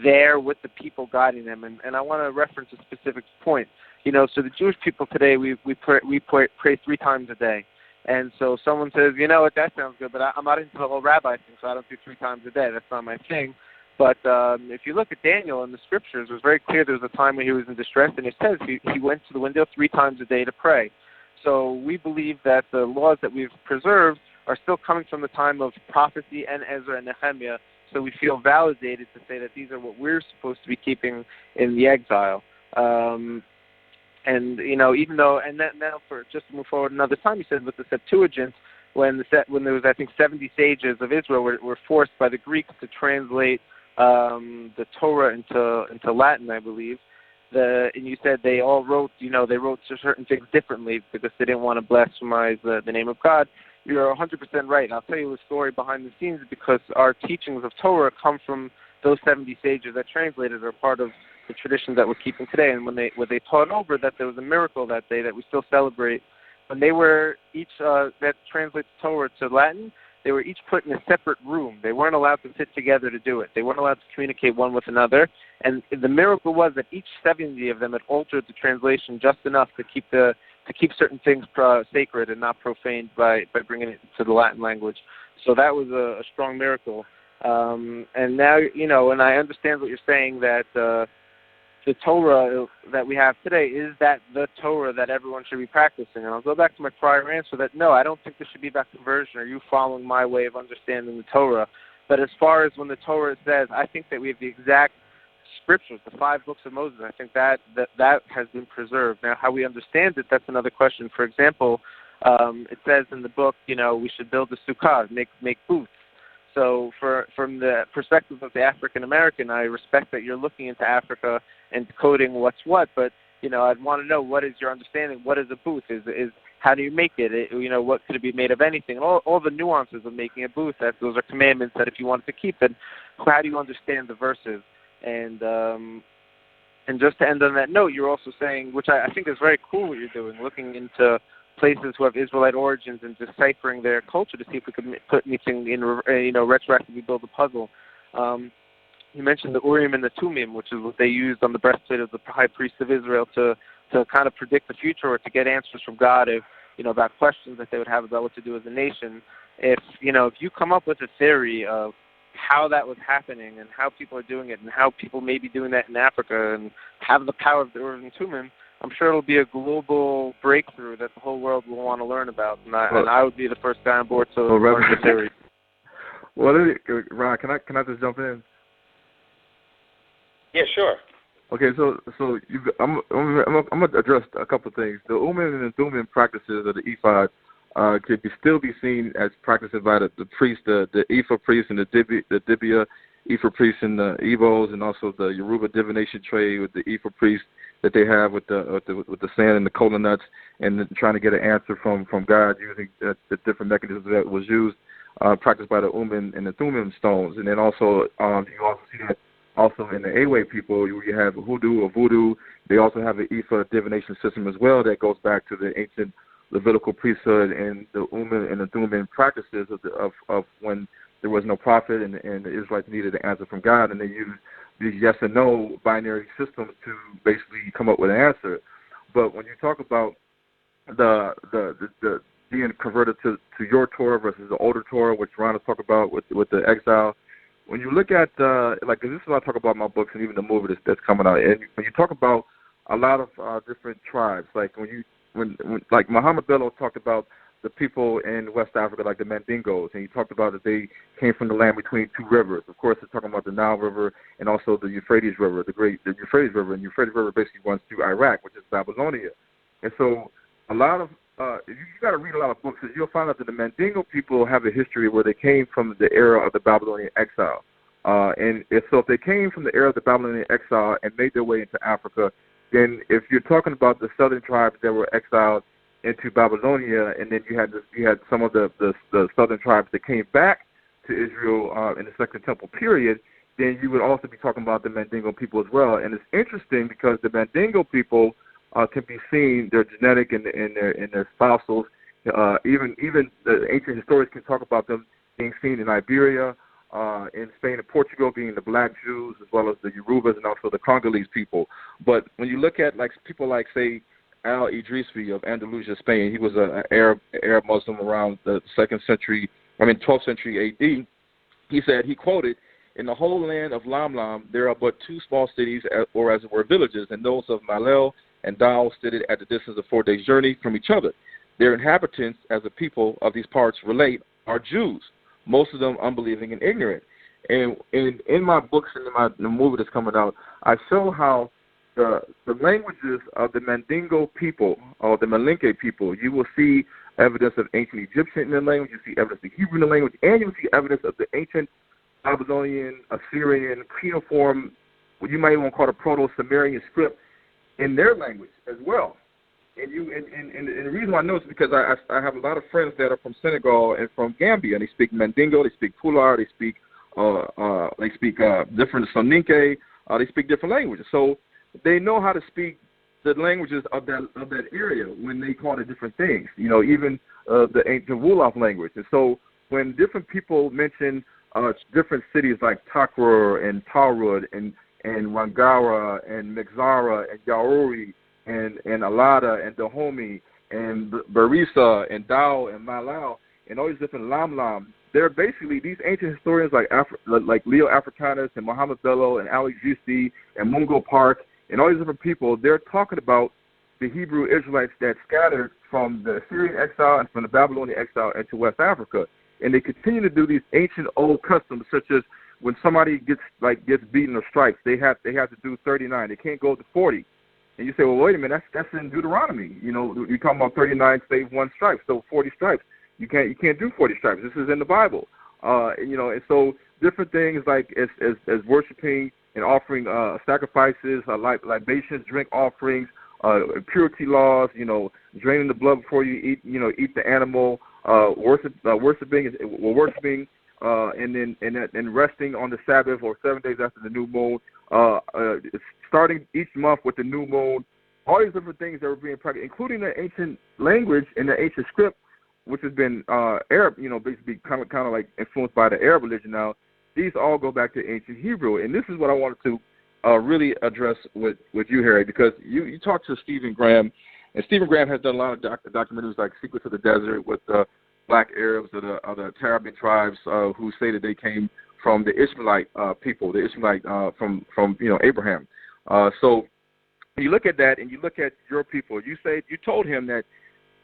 there with the people guiding them? And I want to reference a specific point. So the Jewish people today, we pray 3 times a day. And so someone says, that sounds good, but I'm not into the whole rabbi thing, so I don't do 3 times a day. That's not my thing. But if you look at Daniel in the scriptures, it was very clear there was a time when he was in distress, and it says he went to the window 3 times a day to pray. So we believe that the laws that we've preserved are still coming from the time of prophecy and Ezra and Nehemiah, so we feel validated to say that these are what we're supposed to be keeping in the exile. Even though, and then now for just to move forward another time, he said with the Septuagint, when there was, I think, 70 sages of Israel were forced by the Greeks to translate the Torah into Latin, I believe. And you said they all wrote, they wrote certain things differently because they didn't want to blasphemize the name of God. You're 100% right. I'll tell you a story behind the scenes because our teachings of Torah come from those 70 sages that translated are part of the traditions that we're keeping today. And when they taught over that there was a miracle that day that we still celebrate, when they were each that translates Torah to Latin, they were each put in a separate room. They weren't allowed to sit together to do it. They weren't allowed to communicate one with another. And the miracle was that each 70 of them had altered the translation just enough to keep certain things sacred and not profaned by bringing it to the Latin language. So that was a strong miracle. And now, and I understand what you're saying that the Torah that we have today, is that the Torah that everyone should be practicing? And I'll go back to my prior answer that no, I don't think this should be about conversion or you following my way of understanding the Torah. But as far as when the Torah says, I think that we have the exact scriptures, the 5 books of Moses. I think that has been preserved. Now, how we understand it, that's another question. For example, it says in the book, we should build a sukkah, make booths. So from the perspective of the African American, I respect that you're looking into Africa and decoding what's what, but I'd want to know, what is your understanding? What is a booth? Is how do you make it? What could it be made of? Anything? All the nuances of making a booth. Those are commandments that if you wanted to keep it, how do you understand the verses? And just to end on that note, you're also saying, which I think is very cool what you're doing, looking into places who have Israelite origins and deciphering their culture to see if we could put anything in, retroactively build a puzzle. You mentioned the Urim and the Tumim, which is what they used on the breastplate of the high priest of Israel to kind of predict the future or to get answers from God about questions that they would have about what to do as a nation. If you come up with a theory of how that was happening and how people are doing it and how people may be doing that in Africa and have the power of the Urim and Tumim, I'm sure it'll be a global breakthrough that the whole world will want to learn about, and I would be the first guy on board to learn the theory. Well, Ron, can I just jump in? Yeah, sure. Okay, so I'm gonna address a couple of things. The Urim and the Thummim practices of the ephod could still be seen as practices by the priest, the ephod priest and the Dibia ephod priest and the Evos, and also the Yoruba divination trade with the ephod priest that they have with the sand and the cola nuts, and trying to get an answer from God using the different mechanisms that was used, practiced by the Urim and the Thummim stones. And then also you also see that also in the Awe people, you have hoodoo or voodoo. They also have an ephod divination system as well that goes back to the ancient Levitical priesthood and the Urim and the Thummim practices of when there was no prophet and the Israelites needed an answer from God, and they used these yes and no binary systems to basically come up with an answer. But when you talk about the being converted to your Torah versus the older Torah, which Ron has talked about with the exile, when you look at like, this is what I talk about in my books and even the movie that's coming out, and when you talk about a lot of different tribes, like when like Muhammad Bello talked about the people in West Africa, like the Mandingos, and he talked about that they came from the land between 2 rivers. Of course, they're talking about the Nile River and also the Euphrates River, the Euphrates River, and the Euphrates River basically runs through Iraq, which is Babylonia. And so a lot of you got to read a lot of books, and you'll find out that the Mandingo people have a history where they came from the era of the Babylonian exile. And so if they came from the era of the Babylonian exile and made their way into Africa, then if you're talking about the southern tribes that were exiled into Babylonia, and then you had some of the southern tribes that came back to Israel in the Second Temple period, then you would also be talking about the Mandingo people as well. And it's interesting because the Mandingo people can be seen, their genetic and their fossils. Even the ancient historians can talk about them being seen in Iberia, in Spain and Portugal, being the black Jews, as well as the Yorubas and also the Congolese people. But when you look at like people like, say, Al-Idrisi of Andalusia, Spain, he was an Arab Muslim around the 12th century AD. He said, he quoted, "In the whole land of Lam, there are but 2 small cities, or as it were, villages, and those of Malel and Dao stood at the distance of 4 days' journey from each other. Their inhabitants, as the people of these parts relate, are Jews, most of them unbelieving and ignorant." And in my books and in the movie that's coming out, I show how the languages of the Mandingo people, or the Malinke people, you will see evidence of ancient Egyptian in the language, you see evidence of Hebrew in the language, and you see evidence of the ancient Babylonian, Assyrian, cuneiform, what you might even call the Proto-Sumerian script in their language as well. And the reason why I know is because I have a lot of friends that are from Senegal and from Gambia, and they speak Mandingo, they speak Pular, they speak different Soninke, they speak different languages. So they know how to speak the languages of that area when they call it different things. Even the ancient Wolof language. And so when different people mention different cities like Takrur and Taurud and Wangara and Mexara and Yauri and Alada and Dahomey and Barisa and Dao and Malau and all these different Lam, they're basically these ancient historians like Leo Africanus and Muhammad Bello and Ali Justi and Mungo Park and all these different people. They're talking about the Hebrew Israelites that scattered from the Assyrian exile and from the Babylonian exile into West Africa. And they continue to do these ancient old customs, such as when somebody gets beaten or stripes, they have to do 39. They can't go to 40. And you say, well, wait a minute, that's in Deuteronomy. You're talking about 39 save 1 stripe, so 40 stripes. You can't do 40 stripes. This is in the Bible. And so different things like as worshiping and offering sacrifices, libations, drink offerings, purity laws. Draining the blood before you eat the animal. Worshiping, and resting on the Sabbath or 7 days after the new moon. Starting each month with the new moon. All these different things that were being practiced, including the ancient language and the ancient script, which has been Arab, basically kind of like influenced by the Arab religion now. These all go back to ancient Hebrew, and this is what I wanted to really address with you, Harry, because you talked to Stephen Graham, and Stephen Graham has done a lot of documentaries like Secrets of the Desert with black Arabs or the Arabic tribes who say that they came from the Ishmaelite people, the Ishmaelite from Abraham. So when you look at that and you look at your people, you told him that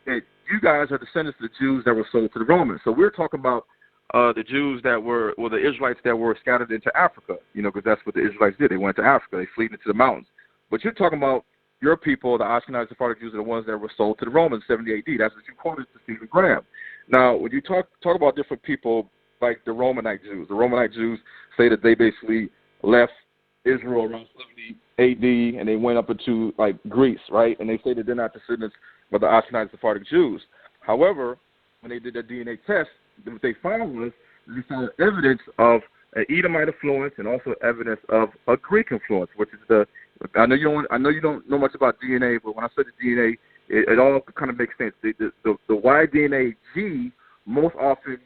you guys are descendants of the Jews that were sold to the Romans. So we're talking about the Jews the Israelites that were scattered into Africa, because that's what the Israelites did. They went to Africa. They fled into the mountains. But you're talking about your people, the Ashkenazi Sephardic Jews, are the ones that were sold to the Romans in 70 AD. That's what you quoted to Stephen Graham. Now, when you talk about different people like the Romanite Jews say that they basically left Israel around 70 AD and they went up into like Greece, right? And they say that they're not descendants of the Ashkenazi Sephardic Jews. However, when they did their DNA test, what they found was they found evidence of an Edomite influence and also evidence of a Greek influence, which is I know you don't know much about DNA, but when I studied DNA, it all kind of makes sense. The Y DNA G most often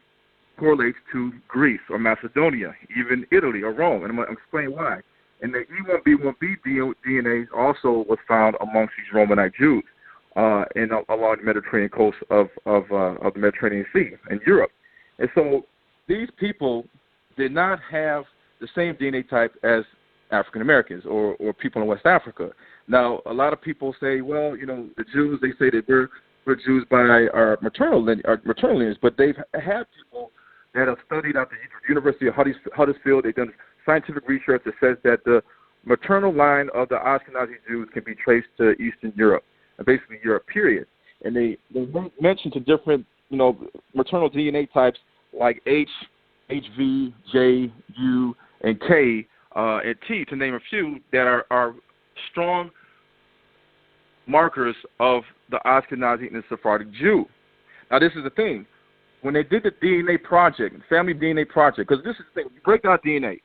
correlates to Greece or Macedonia, even Italy or Rome, and I'm going to explain why. And the E1B1B DNA also was found amongst these Romanite Jews along the Mediterranean coast of the Mediterranean Sea in Europe. And so these people did not have the same DNA type as African Americans or people in West Africa. Now, a lot of people say, well, the Jews, they say that we're Jews by our maternal lineage, but they've had people that have studied at the University of Huddersfield. They've done scientific research that says that the maternal line of the Ashkenazi Jews can be traced to Eastern Europe, basically Europe, period. And they mentioned to different, maternal DNA types like H, HV, J, U, and K, and T, to name a few, that are strong markers of the Ashkenazi and the Sephardic Jew. Now, this is the thing. When they did the DNA project, family DNA project, because this is the thing, you break out DNA,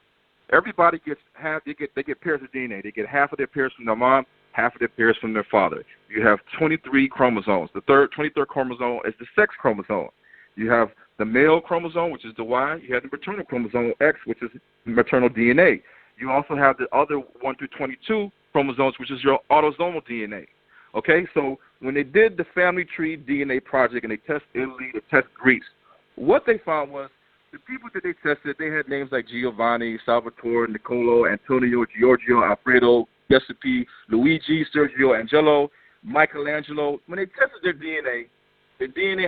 Everybody gets they get pairs of DNA. They get half of their pairs from their mom, half of their pairs from their father. You have 23 chromosomes. The 23rd chromosome is the sex chromosome. You have the male chromosome, which is the Y. You have the maternal chromosome, X, which is maternal DNA. You also have the other 1 through 22 chromosomes, which is your autosomal DNA. Okay, so when they did the family tree DNA project and they tested Italy, they tested Greece, what they found was the people that they tested, they had names like Giovanni, Salvatore, Niccolo, Antonio, Giorgio, Alfredo, Giuseppe, Luigi, Sergio, Angelo, Michelangelo. When they tested their DNA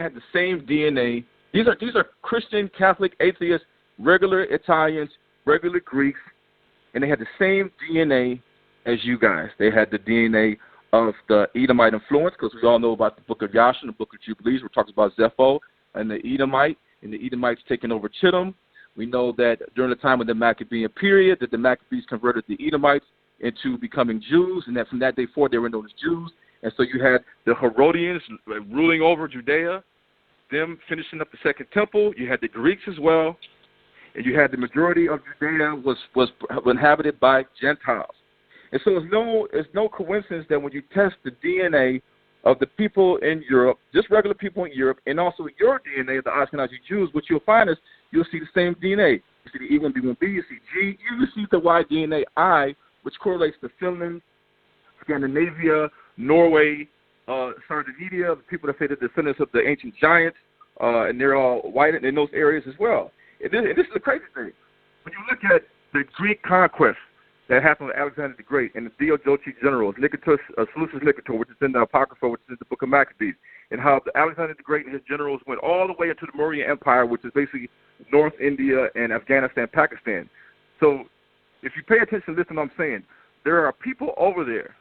had the same DNA. These are Christian, Catholic, atheists, regular Italians, regular Greeks, and they had the same DNA as you guys. They had the DNA of the Edomite influence, because we all know about the Book of Yashin, the Book of Jubilees, where it talks about Zepho and the Edomite, and the Edomites taking over Chittim. We know that during the time of the Maccabean period, that the Maccabees converted the Edomites into becoming Jews, and that from that day forward they were known as Jews. And so you had the Herodians ruling over Judea, them finishing up the Second Temple. You had the Greeks as well, and you had the majority of Judea was inhabited by Gentiles. And so it's no coincidence that when you test the DNA of the people in Europe, just regular people in Europe, and also your DNA of the Ashkenazi Jews, what you'll find is you'll see the same DNA. You see the E1B1B, you see G, you see the Y DNA I, which correlates to Finland, Scandinavia, Norway, Sardinia, the people that say the descendants of the ancient giants, and they're all white in those areas as well. And this is the crazy thing. When you look at the Greek conquest that happened with Alexander the Great and the Theodochi generals, Seleucus Nicator, which is in the Apocrypha, which is in the Book of Maccabees, and how Alexander the Great and his generals went all the way into the Mauryan Empire, which is basically North India and Afghanistan, Pakistan. So if you pay attention to this, what I'm saying, there are people over there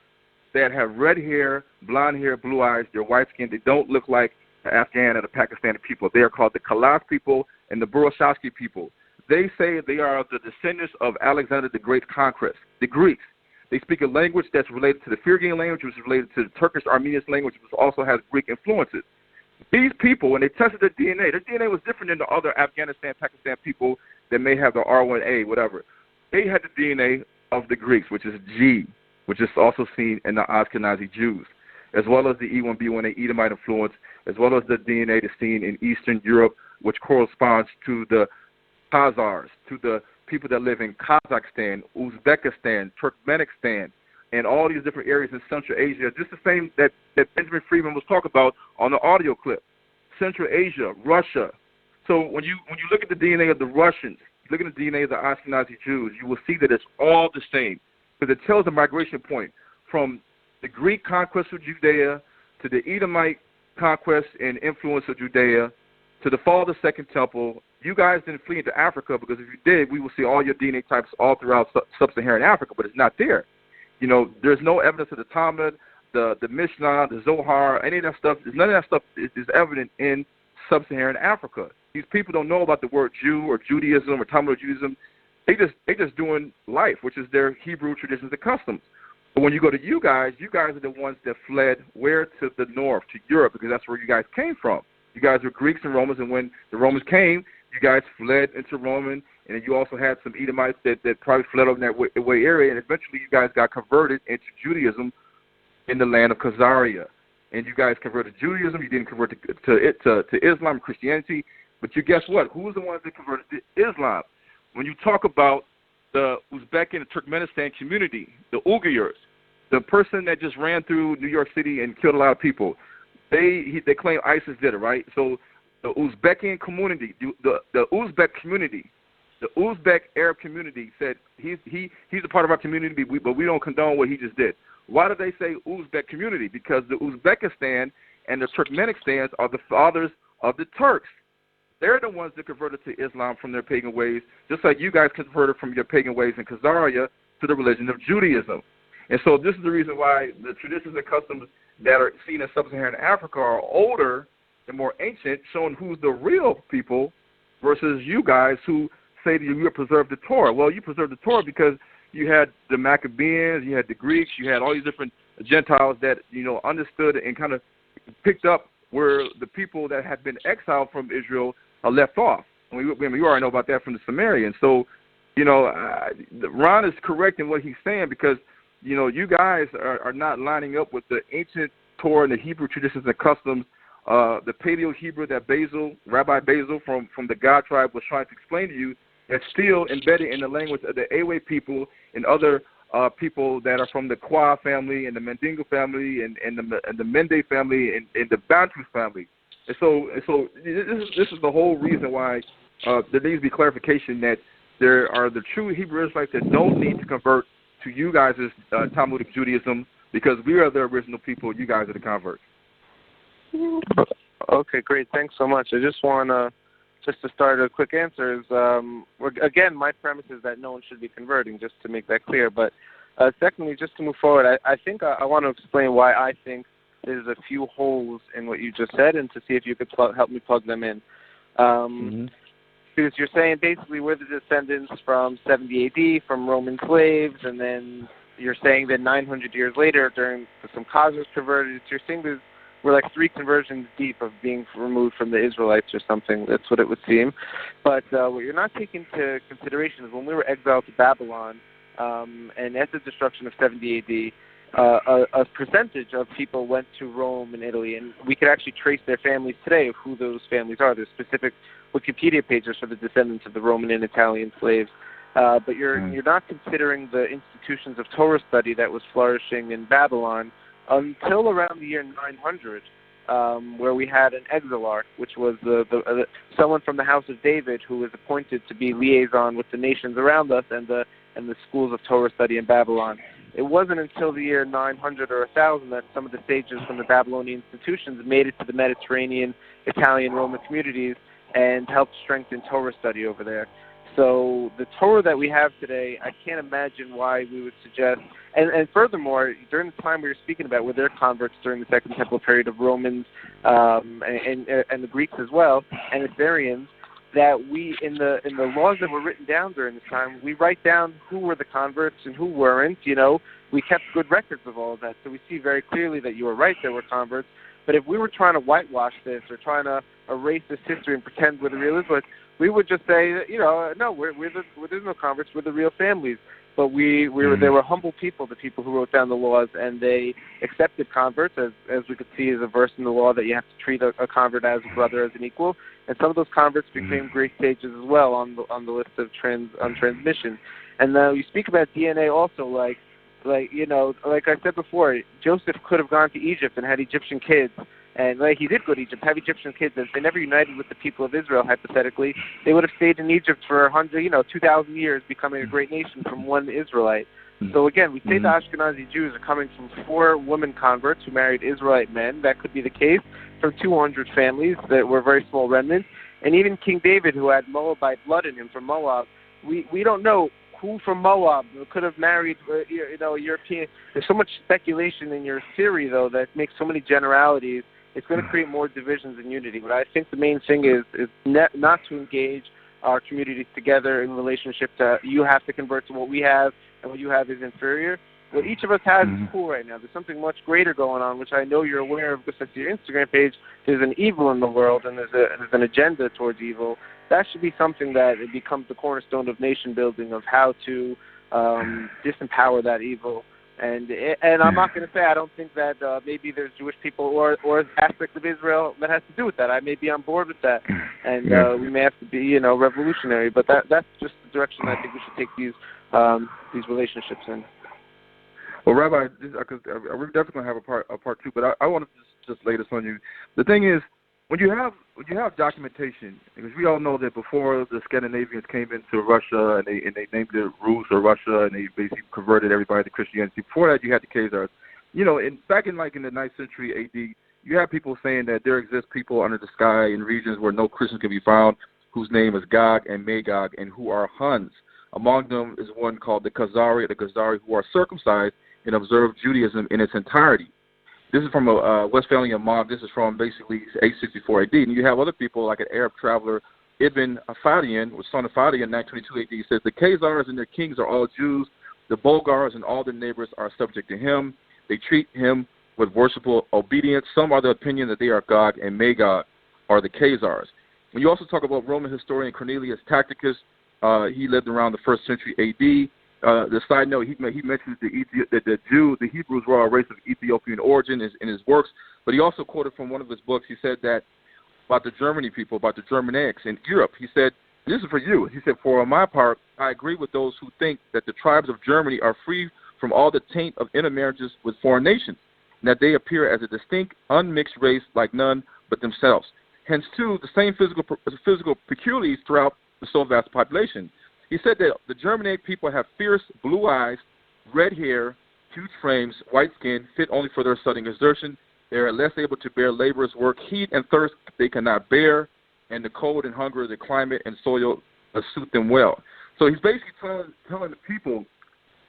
that have red hair, blonde hair, blue eyes, they're white skinned, they don't look like the Afghan or the Pakistani people. They are called the Kalas people and the Burashashki people. They say they are the descendants of Alexander the Great's conquest, the Greeks. They speak a language that's related to the Phrygian language, which is related to the Turkish Armenian language, which also has Greek influences. These people, when they tested their DNA was different than the other Afghanistan, Pakistan people that may have the R1A, whatever. They had the DNA of the Greeks, which is G, which is also seen in the Ashkenazi Jews, as well as the E1B1A Edomite influence, as well as the DNA that's seen in Eastern Europe, which corresponds to the Khazars, to the people that live in Kazakhstan, Uzbekistan, Turkmenistan, and all these different areas in Central Asia, just the same that Benjamin Friedman was talking about on the audio clip. Central Asia, Russia. So when you look at the DNA of the Russians, look at the DNA of the Ashkenazi Jews, you will see that it's all the same, because it tells the migration point from the Greek conquest of Judea to the Edomite conquest and influence of Judea to the fall of the Second Temple. You guys didn't flee into Africa, because if you did, we will see all your DNA types all throughout sub-Saharan Africa, but it's not there. You know, there's no evidence of the Talmud, the Mishnah, the Zohar, any of that stuff. None of that stuff is evident in sub-Saharan Africa. These people don't know about the word Jew or Judaism or Talmud Judaism. They just doing life, which is their Hebrew traditions and customs. But when you go to you guys are the ones that fled where? To the north, to Europe, because that's where you guys came from. You guys were Greeks and Romans, and when the Romans came, you guys fled into Roman, and then you also had some Edomites that probably fled over in that way area, and eventually you guys got converted into Judaism in the land of Khazaria. And you guys converted to Judaism. You didn't convert to Islam, Christianity. But you guess what? Who was the ones that converted to Islam? When you talk about the Uzbek and the Turkmenistan community, the Uyghurs, the person that just ran through New York City and killed a lot of people, they claim ISIS did it, right? So the Uzbekian community, the Uzbek community, the Uzbek Arab community said he's a part of our community, but we don't condone what he just did. Why do they say Uzbek community? Because the Uzbekistan and the Turkmenistans are the fathers of the Turks. They're the ones that converted to Islam from their pagan ways, just like you guys converted from your pagan ways in Khazaria to the religion of Judaism. And so this is the reason why the traditions and customs that are seen in sub-Saharan Africa are older and more ancient, showing who's the real people versus you guys who say that you preserved the Torah. Well, you preserved the Torah because you had the Maccabees, you had the Greeks, you had all these different Gentiles that, understood and kind of picked up where the people that had been exiled from Israel are left off. We already know about that from the Sumerians. So Ron is correct in what he's saying because, you guys are not lining up with the ancient Torah and the Hebrew traditions and customs, the Paleo-Hebrew that Rabbi Basil from the God tribe was trying to explain to you, that's still embedded in the language of the Awe people and other people that are from the Kwa family and the Mandingo family and the Mende family and the Bantu family. And so this is the whole reason why there needs to be clarification that there are the true Hebrew Israelites that don't need to convert to you guys' Talmudic Judaism because we are the original people. You guys are the converts. Okay, great. Thanks so much. I just want to start a quick answer. Again, my premise is that no one should be converting, just to make that clear. But secondly, just to move forward, I think I want to explain why I think there's a few holes in what you just said and to see if you could help me plug them in. Because you're saying basically we're the descendants from 70 AD, from Roman slaves, and then you're saying that 900 years later, during some causes converted, you're saying we're like 3 conversions deep of being removed from the Israelites or something. That's what it would seem. But what you're not taking into consideration is when we were exiled to Babylon, and at the destruction of 70 AD, a percentage of people went to Rome and Italy, and we could actually trace their families today of who those families are. There's specific Wikipedia pages for the descendants of the Roman and Italian slaves. But you're not considering the institutions of Torah study that was flourishing in Babylon until around the year 900, where we had an exilarch, which was someone from the house of David who was appointed to be liaison with the nations around us and the schools of Torah study in Babylon. It wasn't until the year 900 or 1000 that some of the sages from the Babylonian institutions made it to the Mediterranean, Italian, Roman communities and helped strengthen Torah study over there. So the Torah that we have today, I can't imagine why we would suggest, and furthermore, during the time we were speaking about, were there converts during the Second Temple period of Romans and the Greeks as well, and Assyrians, that we, in the laws that were written down during this time, we write down who were the converts and who weren't. We kept good records of all of that, so we see very clearly that you were right, there were converts. But if we were trying to whitewash this or trying to erase this history and pretend we're the real Israelites, we would just say, no, there's no converts, we're the real families. But they were humble people, the people who wrote down the laws, and they accepted converts, as we could see as a verse in the law that you have to treat a convert as a brother, as an equal. And some of those converts became great sages as well on the list of transmission. And now you speak about DNA also, like I said before, Joseph could have gone to Egypt and had Egyptian kids. And he did go to Egypt, have Egyptian kids. If they never united with the people of Israel, hypothetically, they would have stayed in Egypt for 2,000 years, becoming a great nation from one Israelite. So again, we say the Ashkenazi Jews are coming from 4 women converts who married Israelite men. That could be the case from 200 families that were very small remnants. And even King David, who had Moabite blood in him from Moab, we don't know who from Moab could have married, European. There's so much speculation in your theory, though, that makes so many generalities. It's going to create more divisions than unity. But I think the main thing is not to engage our communities together in relationship to you have to convert to what we have and what you have is inferior. What each of us has is cool right now. There's something much greater going on, which I know you're aware of because of your Instagram page. There's an evil in the world and there's an agenda towards evil. That should be something that it becomes the cornerstone of nation building, of how to disempower that evil. And I'm not going to say I don't think that maybe there's Jewish people or aspects of Israel that has to do with that. I may be on board with that, and we may have to be revolutionary. But that's just the direction I think we should take these relationships in. Well, Rabbi, we're definitely going to have a part 2, but I want to just lay this on you. The thing is, when you have documentation, because we all know that before the Scandinavians came into Russia and they named it Rus or Russia and they basically converted everybody to Christianity. Before that, you had the Khazars. Back in the 9th century AD, you have people saying that there exist people under the sky in regions where no Christians can be found, whose name is Gog and Magog, and who are Huns. Among them is one called the Khazari, who are circumcised and observe Judaism in its entirety. This is from a Westphalian monk. This is from basically 864 AD. And you have other people like an Arab traveler, Ibn Afadian, or son of Fadian, in 922 AD. He says, the Khazars and their kings are all Jews. The Bulgars and all their neighbors are subject to him. They treat him with worshipful obedience. Some are the opinion that they are Gog and Magog, or the Khazars. When you also talk about Roman historian Cornelius Tacitus, He lived around the 1st century A.D. The side note, he mentions the Hebrews were a race of Ethiopian origin in his works, but he also quoted from one of his books. He said that about the Germany people, about the Germanics in Europe. He said, this is for you. He said, for my part, I agree with those who think that the tribes of Germany are free from all the taint of intermarriages with foreign nations, and that they appear as a distinct, unmixed race like none but themselves. Hence, too, the same physical peculiarities throughout the so vast population. He said that the Germanic people have fierce blue eyes, red hair, huge frames, white skin, fit only for their sudden exertion. They are less able to bear labor's work. Heat and thirst they cannot bear, and the cold and hunger of the climate and soil suit them well. So he's basically telling the people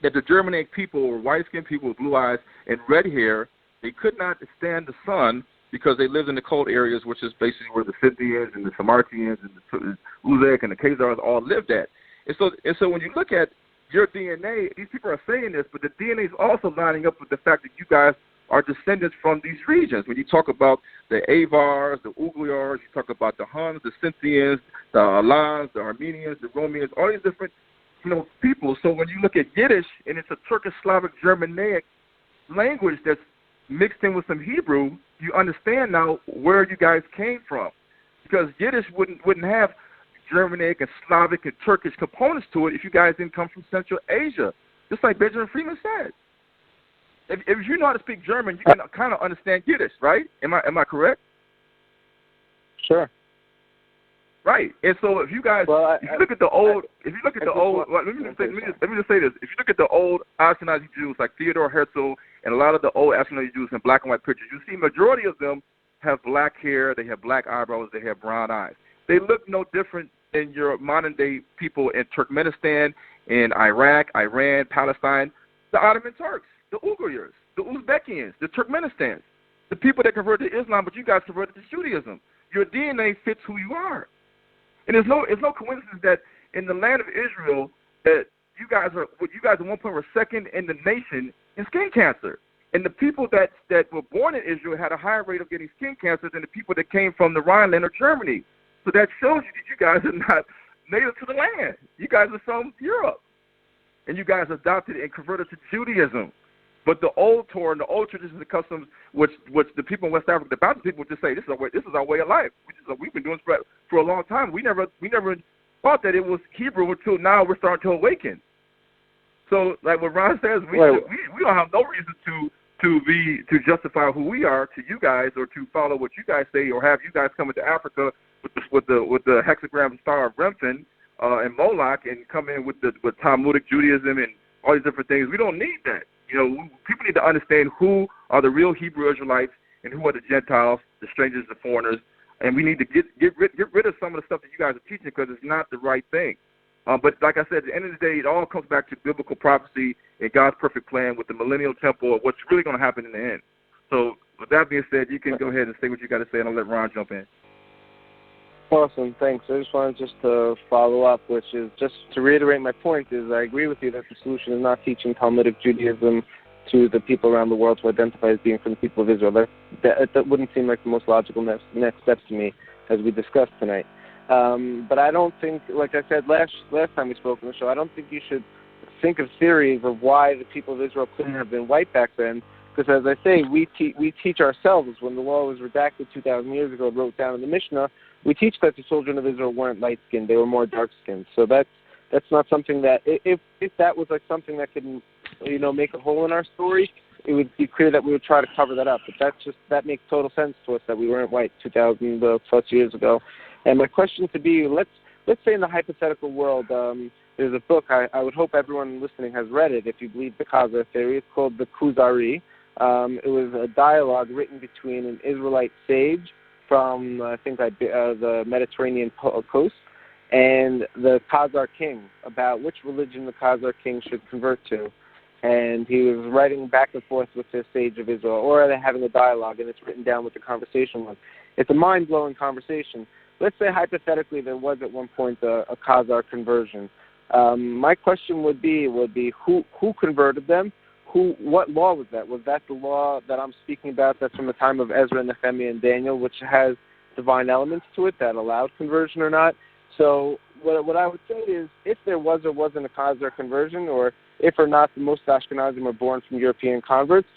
that the Germanic people were white-skinned people with blue eyes and red hair. They could not stand the sun because they lived in the cold areas, which is basically where the Scythians and the Sarmatians and the Uzbek and the Khazars all lived at. And so when you look at your DNA, these people are saying this, but the DNA is also lining up with the fact that you guys are descendants from these regions. When you talk about the Avars, the Ugyars, you talk about the Huns, the Scythians, the Alans, the Armenians, the Romans, all these different people. So when you look at Yiddish, and it's a Turkish Slavic Germanic language that's mixed in with some Hebrew, you understand now where you guys came from. Because Yiddish wouldn't have Germanic and Slavic and Turkish components to it if you guys didn't come from Central Asia, just like Benjamin Freeman said. If you know how to speak German, you can kind of understand Yiddish, right? Am I correct? Sure. Right. And so if you guys, let me just say this. If you look at the old Ashkenazi Jews like Theodor Herzl and a lot of the old Ashkenazi Jews in black and white pictures, you see majority of them have black hair, they have black eyebrows, they have brown eyes. They look no different than your modern day people in Turkmenistan, in Iraq, Iran, Palestine, the Ottoman Turks, the Uyghurs, the Uzbekians, the Turkmenistans, the people that converted to Islam, but you guys converted to Judaism. Your DNA fits who you are. And it's no coincidence that in the land of Israel that you guys at one point were second in the nation in skin cancer. And the people that were born in Israel had a higher rate of getting skin cancer than the people that came from the Rhineland or Germany. So that shows you that you guys are not native to the land. You guys are from Europe. And you guys adopted and converted to Judaism. But the old Torah and the old traditions and customs, which the people in West Africa, the Baptist people would just say, this is our way of life. We've been doing this for a long time. We never thought that it was Hebrew until now we're starting to awaken. So, like what Ron says, we don't have no reason to justify who we are to you guys or to follow what you guys say or have you guys come into Africa with the hexagram star of Remphan and Moloch and come in with Talmudic Judaism and all these different things. We don't need that. People need to understand who are the real Hebrew Israelites and who are the Gentiles, the strangers, the foreigners, and we need to get rid of some of the stuff that you guys are teaching because it's not the right thing. But like I said, at the end of the day, it all comes back to biblical prophecy and God's perfect plan with the millennial temple of what's really going to happen in the end. So with that being said, you can go ahead and say what you got to say, and I'll let Ron jump in. Awesome, thanks. I just wanted to follow up, which is just to reiterate my point, is I agree with you that the solution is not teaching Talmudic Judaism to the people around the world who identify as being from the people of Israel. That wouldn't seem like the most logical next steps to me, as we discussed tonight. But I don't think, like I said last time we spoke on the show, I don't think you should think of theories of why the people of Israel couldn't have been white back then, because as I say, we teach ourselves, when the law was redacted 2,000 years ago, wrote down in the Mishnah, we teach that the children of Israel weren't light-skinned, they were more dark-skinned. So that's not something that, if that was like something that could, make a hole in our story, it would be clear that we would try to cover that up. But that makes total sense to us that we weren't white 2,000 plus years ago. And my question to be, let's say in the hypothetical world, there's a book, I would hope everyone listening has read it, if you believe the Khazar theory. It's called the Kuzari. It was a dialogue written between an Israelite sage from, the Mediterranean coast and the Khazar king about which religion the Khazar king should convert to. And he was writing back and forth with this sage of Israel, or they're having a dialogue, and it's written down what the conversation was. It's a mind-blowing conversation. Let's say hypothetically there was at one point a Khazar conversion. My question would be who converted them? What law was that? Was that the law that I'm speaking about that's from the time of Ezra, Nehemiah, and Daniel, which has divine elements to it that allowed conversion or not? So what I would say is, if there was or wasn't a Khazar conversion, or if or not the most Ashkenazim were born from European converts,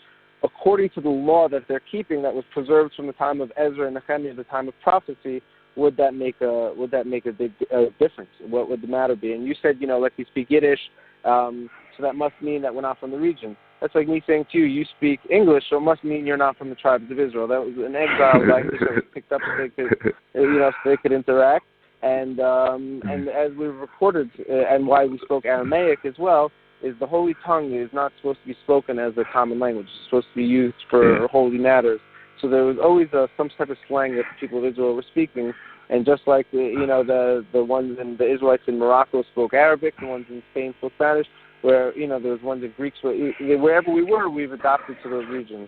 according to the law that they're keeping, that was preserved from the time of Ezra and Nehemiah, the time of prophecy, would that make a big difference? What would the matter be? And you said, like we speak Yiddish, so that must mean that we're not from the region. That's like me saying to you, you speak English, so it must mean you're not from the tribes of Israel. That was an exile language that was picked up so they could, so they could interact. And as we've recorded, and why we spoke Aramaic as well, is the holy tongue is not supposed to be spoken as a common language. It's supposed to be used for holy matters. So there was always some type of slang that the people of Israel were speaking. And just like the ones in the Israelites in Morocco spoke Arabic, the ones in Spain spoke Spanish, where there was ones in Greek. Wherever we were, we've adopted to those regions.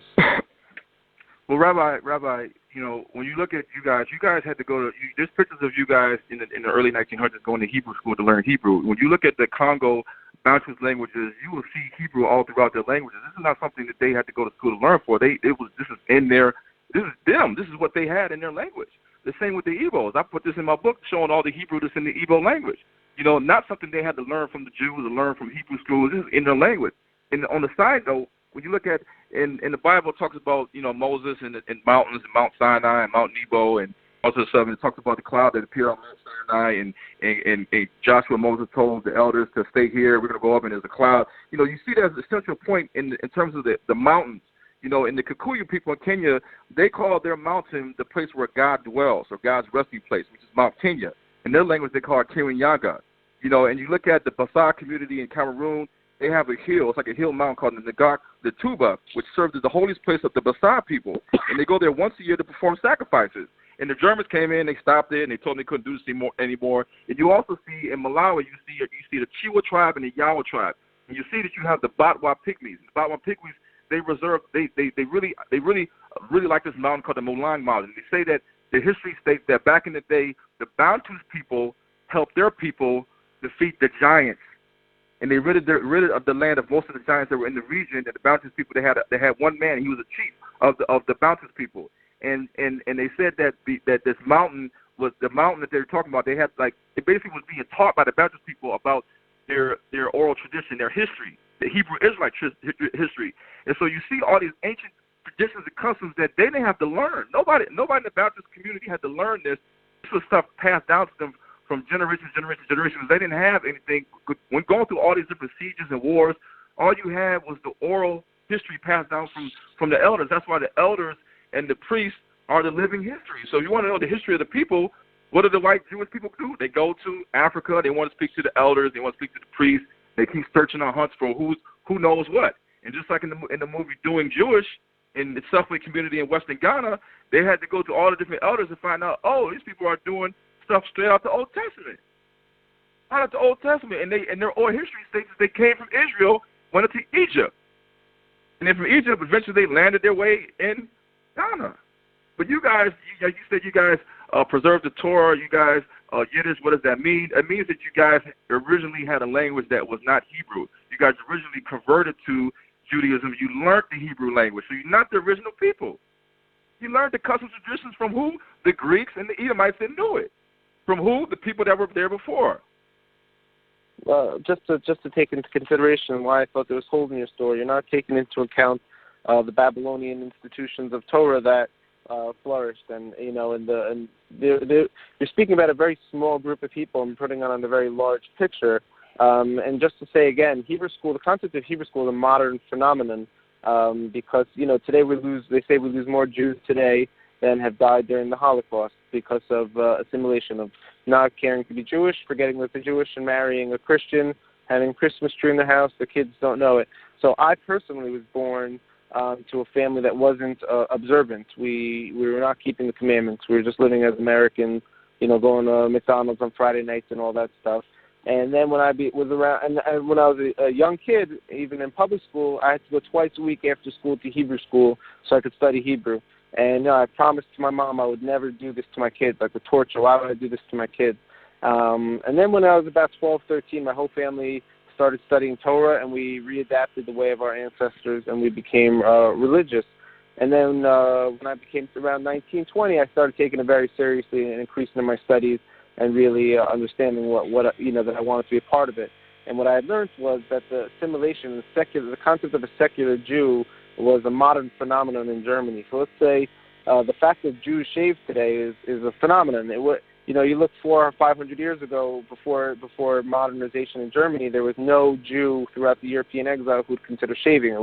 Well, Rabbi, when you look at you guys had to go to. There's pictures of you guys in the early 1900s going to Hebrew school to learn Hebrew. When you look at the Congo Bantu languages, you will see Hebrew all throughout their languages. This is not something that they had to go to school to learn for. This is in their. This is them. This is what they had in their language. The same with the Igbos. I put this in my book showing all the Hebrew that's in the Igbo language. Not something they had to learn from the Jews or learn from Hebrew schools. This is in their language. And on the side note, when you look at in the Bible, it talks about Moses and mountains and Mount Sinai and Mount Nebo and also it talks about the cloud that appeared on Mount Sinai and Joshua and Moses told the elders to stay here. We're going to go up and there's a cloud. You see there's a central point in terms of the mountains. In the Kikuyu people in Kenya, they call their mountain the place where God dwells, or God's resting place, which is Mount Kenya. In their language, they call it Kirinyaga. And you look at the Basa community in Cameroon, they have a hill. It's like a hill mountain called the Tuba, which served as the holiest place of the Basa people. And they go there once a year to perform sacrifices. And the Germans came in, they stopped it, and they told them they couldn't do this anymore. And you also see in Malawi, you see the Chiwa tribe and the Yawa tribe. And you see that you have the Batwa Pygmies. The Batwa Pygmies, they really like this mountain called the Mulang Mountain. They say that the history states that back in the day, the Bantus people helped their people defeat the giants, and they rid of the land of most of the giants that were in the region. That the Bantus people, they had one man. He was a chief of the Bantus people, and they said that this mountain was the mountain that they were talking about. They had it basically was being taught by the Bantus people about their oral tradition, their history, the Hebrew Israelite history. And so you see all these ancient traditions and customs that they didn't have to learn. Nobody in the Baptist community had to learn this. This was stuff passed down to them from generation to generation to generation. They didn't have anything. When going through all these different sieges and wars, all you had was the oral history passed down from the elders. That's why the elders and the priests are the living history. So if you want to know the history of the people, what do the white Jewish people do? They go to Africa. They want to speak to the elders. They want to speak to the priests. They keep searching on hunts for who knows what. And just like in the movie Doing Jewish, in the Suffering community in Western Ghana, they had to go to all the different elders and find out, these people are doing stuff straight out the Old Testament. Out of the Old Testament. And their oral history states that they came from Israel, went into Egypt. And then from Egypt, eventually they landed their way in Ghana. But you guys, you said you guys preserved the Torah, you guys, Yiddish, what does that mean? It means that you guys originally had a language that was not Hebrew. You guys originally converted to Judaism. You learned the Hebrew language. So you're not the original people. You learned the customs and traditions from who? The Greeks and the Edomites that knew it. From who? The people that were there before. Well, just to take into consideration why I thought there was holes in your story, you're not taking into account the Babylonian institutions of Torah that flourished, and you're speaking about a very small group of people and putting on a very large picture. And just to say again, Hebrew school, the concept of Hebrew school is a modern phenomenon because today they say we lose more Jews today than have died during the Holocaust because of assimilation, of not caring to be Jewish, forgetting that they're Jewish, and marrying a Christian, having Christmas tree in the house. The kids don't know it. So I personally was born to a family that wasn't observant. We were not keeping the commandments. We were just living as Americans, going to McDonald's on Friday nights and all that stuff. And then when I was a young kid, even in public school, I had to go twice a week after school to Hebrew school so I could study Hebrew. And I promised to my mom I would never do this to my kids, like the torture. Why would I do this to my kids? And then when I was about 12, 13, my whole family started studying Torah, and we readapted the way of our ancestors, and we became religious. And then when I became around 19, 20, I started taking it very seriously and increasing in my studies. and really understanding what that I wanted to be a part of it. And what I had learned was that the assimilation, the concept of a secular Jew was a modern phenomenon in Germany. So let's say the fact that Jews shave today is a phenomenon. You look 400 or 500 years ago, before modernization in Germany, there was no Jew throughout the European exile who would consider shaving. It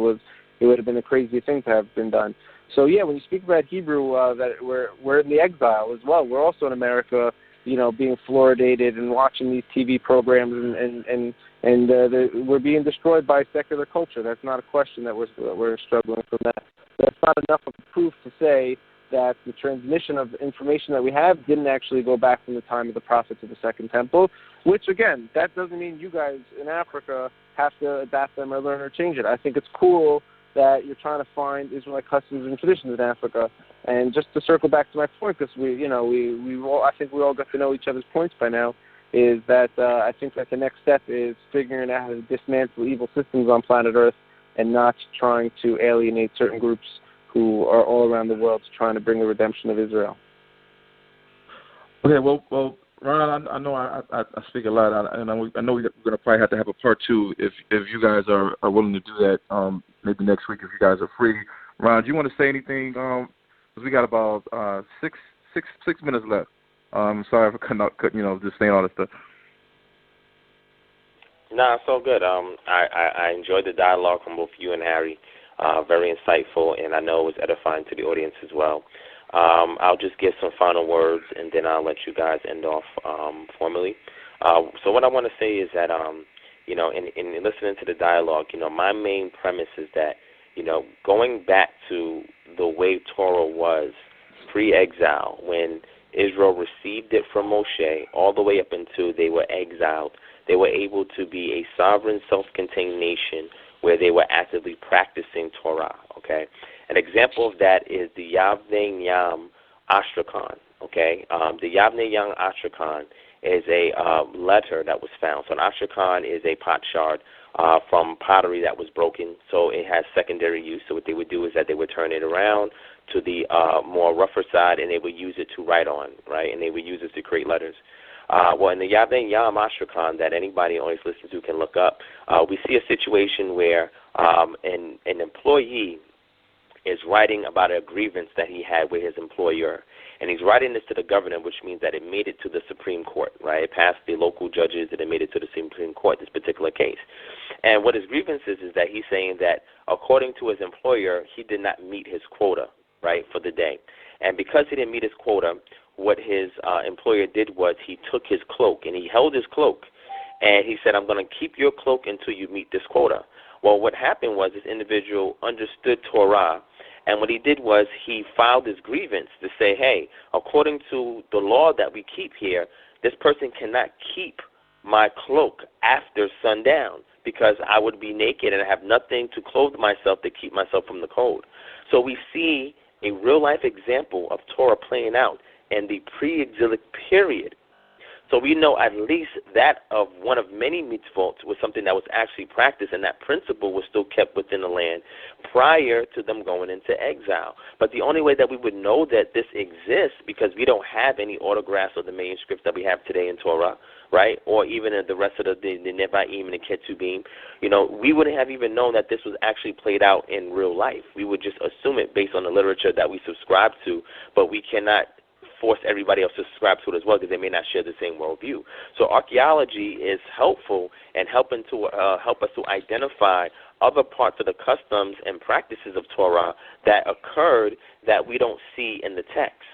would have been a crazy thing to have been done. So yeah, when you speak about Hebrew, that we're in the exile as well. We're also in America, being fluoridated and watching these TV programs, and we're being destroyed by secular culture. That's not a question that we're struggling from that. That's not enough of a proof to say that the transmission of information that we have didn't actually go back from the time of the prophets of the Second Temple, which, again, that doesn't mean you guys in Africa have to adapt them or learn or change it. I think it's cool that you're trying to find Israelite customs and traditions in Africa. And just to circle back to my point, because I think we all got to know each other's points by now, is that I think that the next step is figuring out how to dismantle evil systems on planet Earth and not trying to alienate certain groups who are all around the world trying to bring the redemption of Israel. Okay, well, Ron, I know I speak a lot, and I know we're going to probably have to have a part two if you guys are willing to do that. Maybe next week if you guys are free. Ron, do you want to say anything? Because we got about six minutes left. Sorry for just saying all this stuff. No, it's all good. I enjoyed the dialogue from both you and Harry. Very insightful, and I know it was edifying to the audience as well. I'll just give some final words, and then I'll let you guys end off formally. So what I want to say is that, in listening to the dialogue, my main premise is that, going back to the way Torah was pre-exile, when Israel received it from Moshe, all the way up until they were exiled, they were able to be a sovereign, self-contained nation where they were actively practicing Torah, okay? An example of that is the Yavnei Yam Astrakhan, okay? The Yavnei Yam Astrakhan is a letter that was found. So an Astrakhan is a potsherd from pottery that was broken, so it has secondary use. So what they would do is that they would turn it around to the more rougher side, and they would use it to write on, right? And they would use it to create letters. Well, in the Yavnei Yam Astrakhan that anybody always listens to can look up, we see a situation where an employee is writing about a grievance that he had with his employer. And he's writing this to the governor, which means that it made it to the Supreme Court, right? It passed the local judges and it made it to the Supreme Court, this particular case. And what his grievance is that he's saying that according to his employer, he did not meet his quota, right, for the day. And because he didn't meet his quota, what his employer did was he took his cloak and he held his cloak and he said, I'm going to keep your cloak until you meet this quota. Well, what happened was this individual understood Torah, and what he did was he filed his grievance to say, hey, according to the law that we keep here, this person cannot keep my cloak after sundown because I would be naked and I have nothing to clothe myself to keep myself from the cold. So we see a real-life example of Torah playing out in the pre-exilic period. So we know at least that of one of many mitzvot was something that was actually practiced, and that principle was still kept within the land prior to them going into exile. But the only way that we would know that this exists, because we don't have any autographs of the manuscripts that we have today in Torah, right, or even in the rest of the Nevi'im and the Ketubim, we wouldn't have even known that this was actually played out in real life. We would just assume it based on the literature that we subscribe to, but we cannot force everybody else to subscribe to it as well because they may not share the same worldview. So archaeology is helpful in helping to help us to identify other parts of the customs and practices of Torah that occurred that we don't see in the text,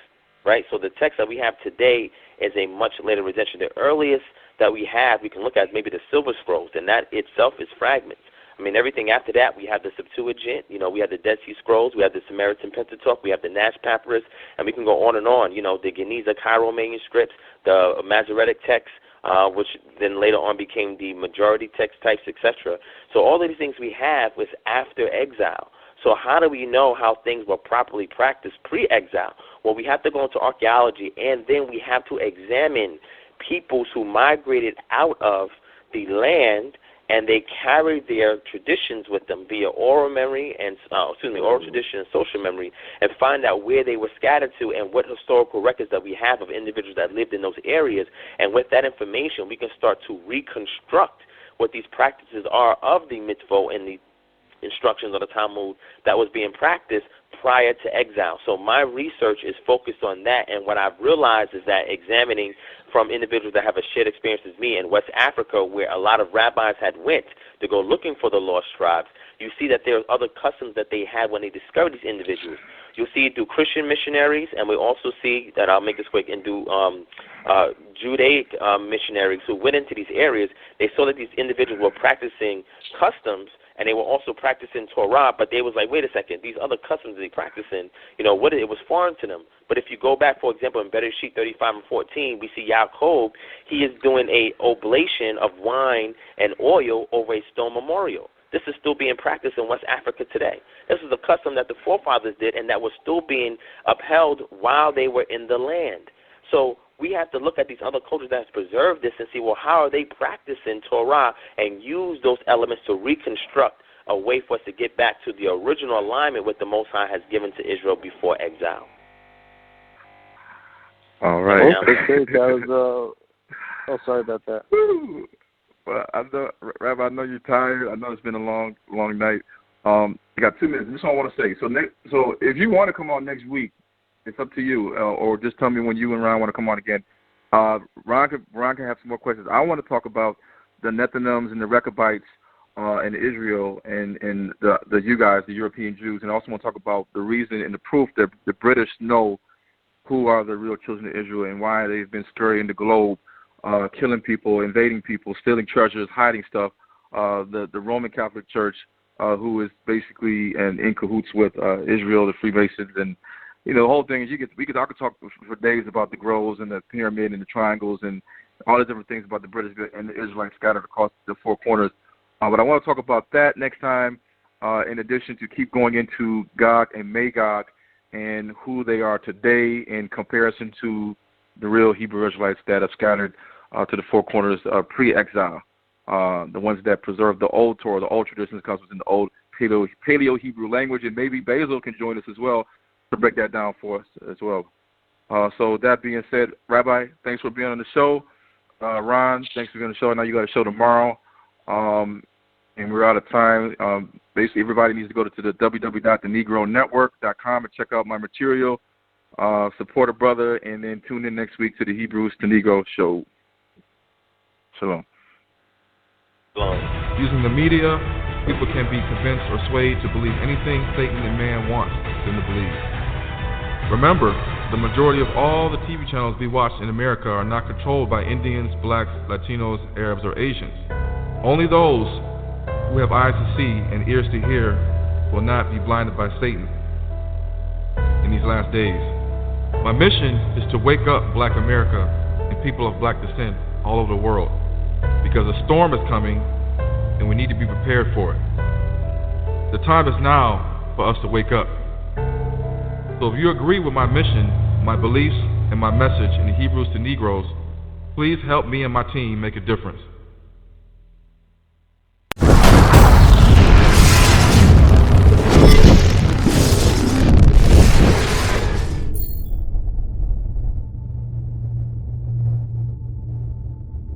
right? So the text that we have today is a much later recension. The earliest that we have, we can look at maybe the Silver Scrolls, and that itself is fragments. I mean, everything after that, we have the Septuagint, we have the Dead Sea Scrolls, we have the Samaritan Pentateuch, we have the Nash Papyrus, and we can go on and on. The Geniza Cairo manuscripts, the Masoretic texts, which then later on became the majority text types, etc. So all of these things we have was after exile. So how do we know how things were properly practiced pre-exile? Well, we have to go into archaeology, and then we have to examine peoples who migrated out of the land and they carry their traditions with them via oral memory and oral tradition and social memory, and find out where they were scattered to and what historical records that we have of individuals that lived in those areas. And with that information, we can start to reconstruct what these practices are of the mitzvot and the instructions of the Talmud that was being practiced prior to exile. So my research is focused on that, and what I've realized is that examining from individuals that have a shared experience as me in West Africa, where a lot of rabbis had went to go looking for the lost tribes, you see that there are other customs that they had when they discovered these individuals. You'll see it through Christian missionaries, and we also see that, I'll make this quick, and do Judaic missionaries who went into these areas. They saw that these individuals were practicing customs, and they were also practicing Torah, but they was like, wait a second, these other customs they practicing, it was foreign to them. But if you go back, for example, in Bereshit 35 and 14, we see Yaakov, he is doing a oblation of wine and oil over a stone memorial. This is still being practiced in West Africa today. This is a custom that the forefathers did and that was still being upheld while they were in the land. So we have to look at these other cultures that have preserved this and see, well, how are they practicing Torah, and use those elements to reconstruct a way for us to get back to the original alignment what the Most High has given to Israel before exile. All right. Okay, that was, sorry about that. Woo. Well, Rabbi, I know you're tired. I know it's been a long night. You got 2 minutes. This is all I want to say. So if you want to come on next week, it's up to you, or just tell me when you and Ron want to come on again. Ron can have some more questions. I want to talk about the Nethinims and the Rechabites and Israel and the you guys, the European Jews, and I also want to talk about the reason and the proof that the British know who are the real children of Israel and why they've been scurrying the globe, killing people, invading people, stealing treasures, hiding stuff. The Roman Catholic Church, who is basically in cahoots with Israel, the Freemasons, and the whole thing is I could talk for days about the groves and the pyramid and the triangles and all the different things about the British and the Israelites scattered across the 4 corners. But I want to talk about that next time, in addition to keep going into Gog and Magog and who they are today in comparison to the real Hebrew Israelites that have scattered to the 4 corners pre-exile, the ones that preserve the old Torah, the old traditions, because it's in the old Paleo-Hebrew language, and maybe Basil can join us as well to break that down for us as well. So that being said, Rabbi, thanks for being on the show. Ron, thanks for being on the show. I know you got a show tomorrow, and we're out of time. Basically, everybody needs to go to the www.thenegronetwork.com and check out my material, support a brother, and then tune in next week to the Hebrews to Negro show. Shalom. Using the media, people can be convinced or swayed to believe anything Satan and man wants them to believe. Remember, the majority of all the TV channels we watch in America are not controlled by Indians, blacks, Latinos, Arabs, or Asians. Only those who have eyes to see and ears to hear will not be blinded by Satan in these last days. My mission is to wake up Black America and people of black descent all over the world, because a storm is coming and we need to be prepared for it. The time is now for us to wake up. So if you agree with my mission, my beliefs, and my message in the Hebrews to Negroes, please help me and my team make a difference.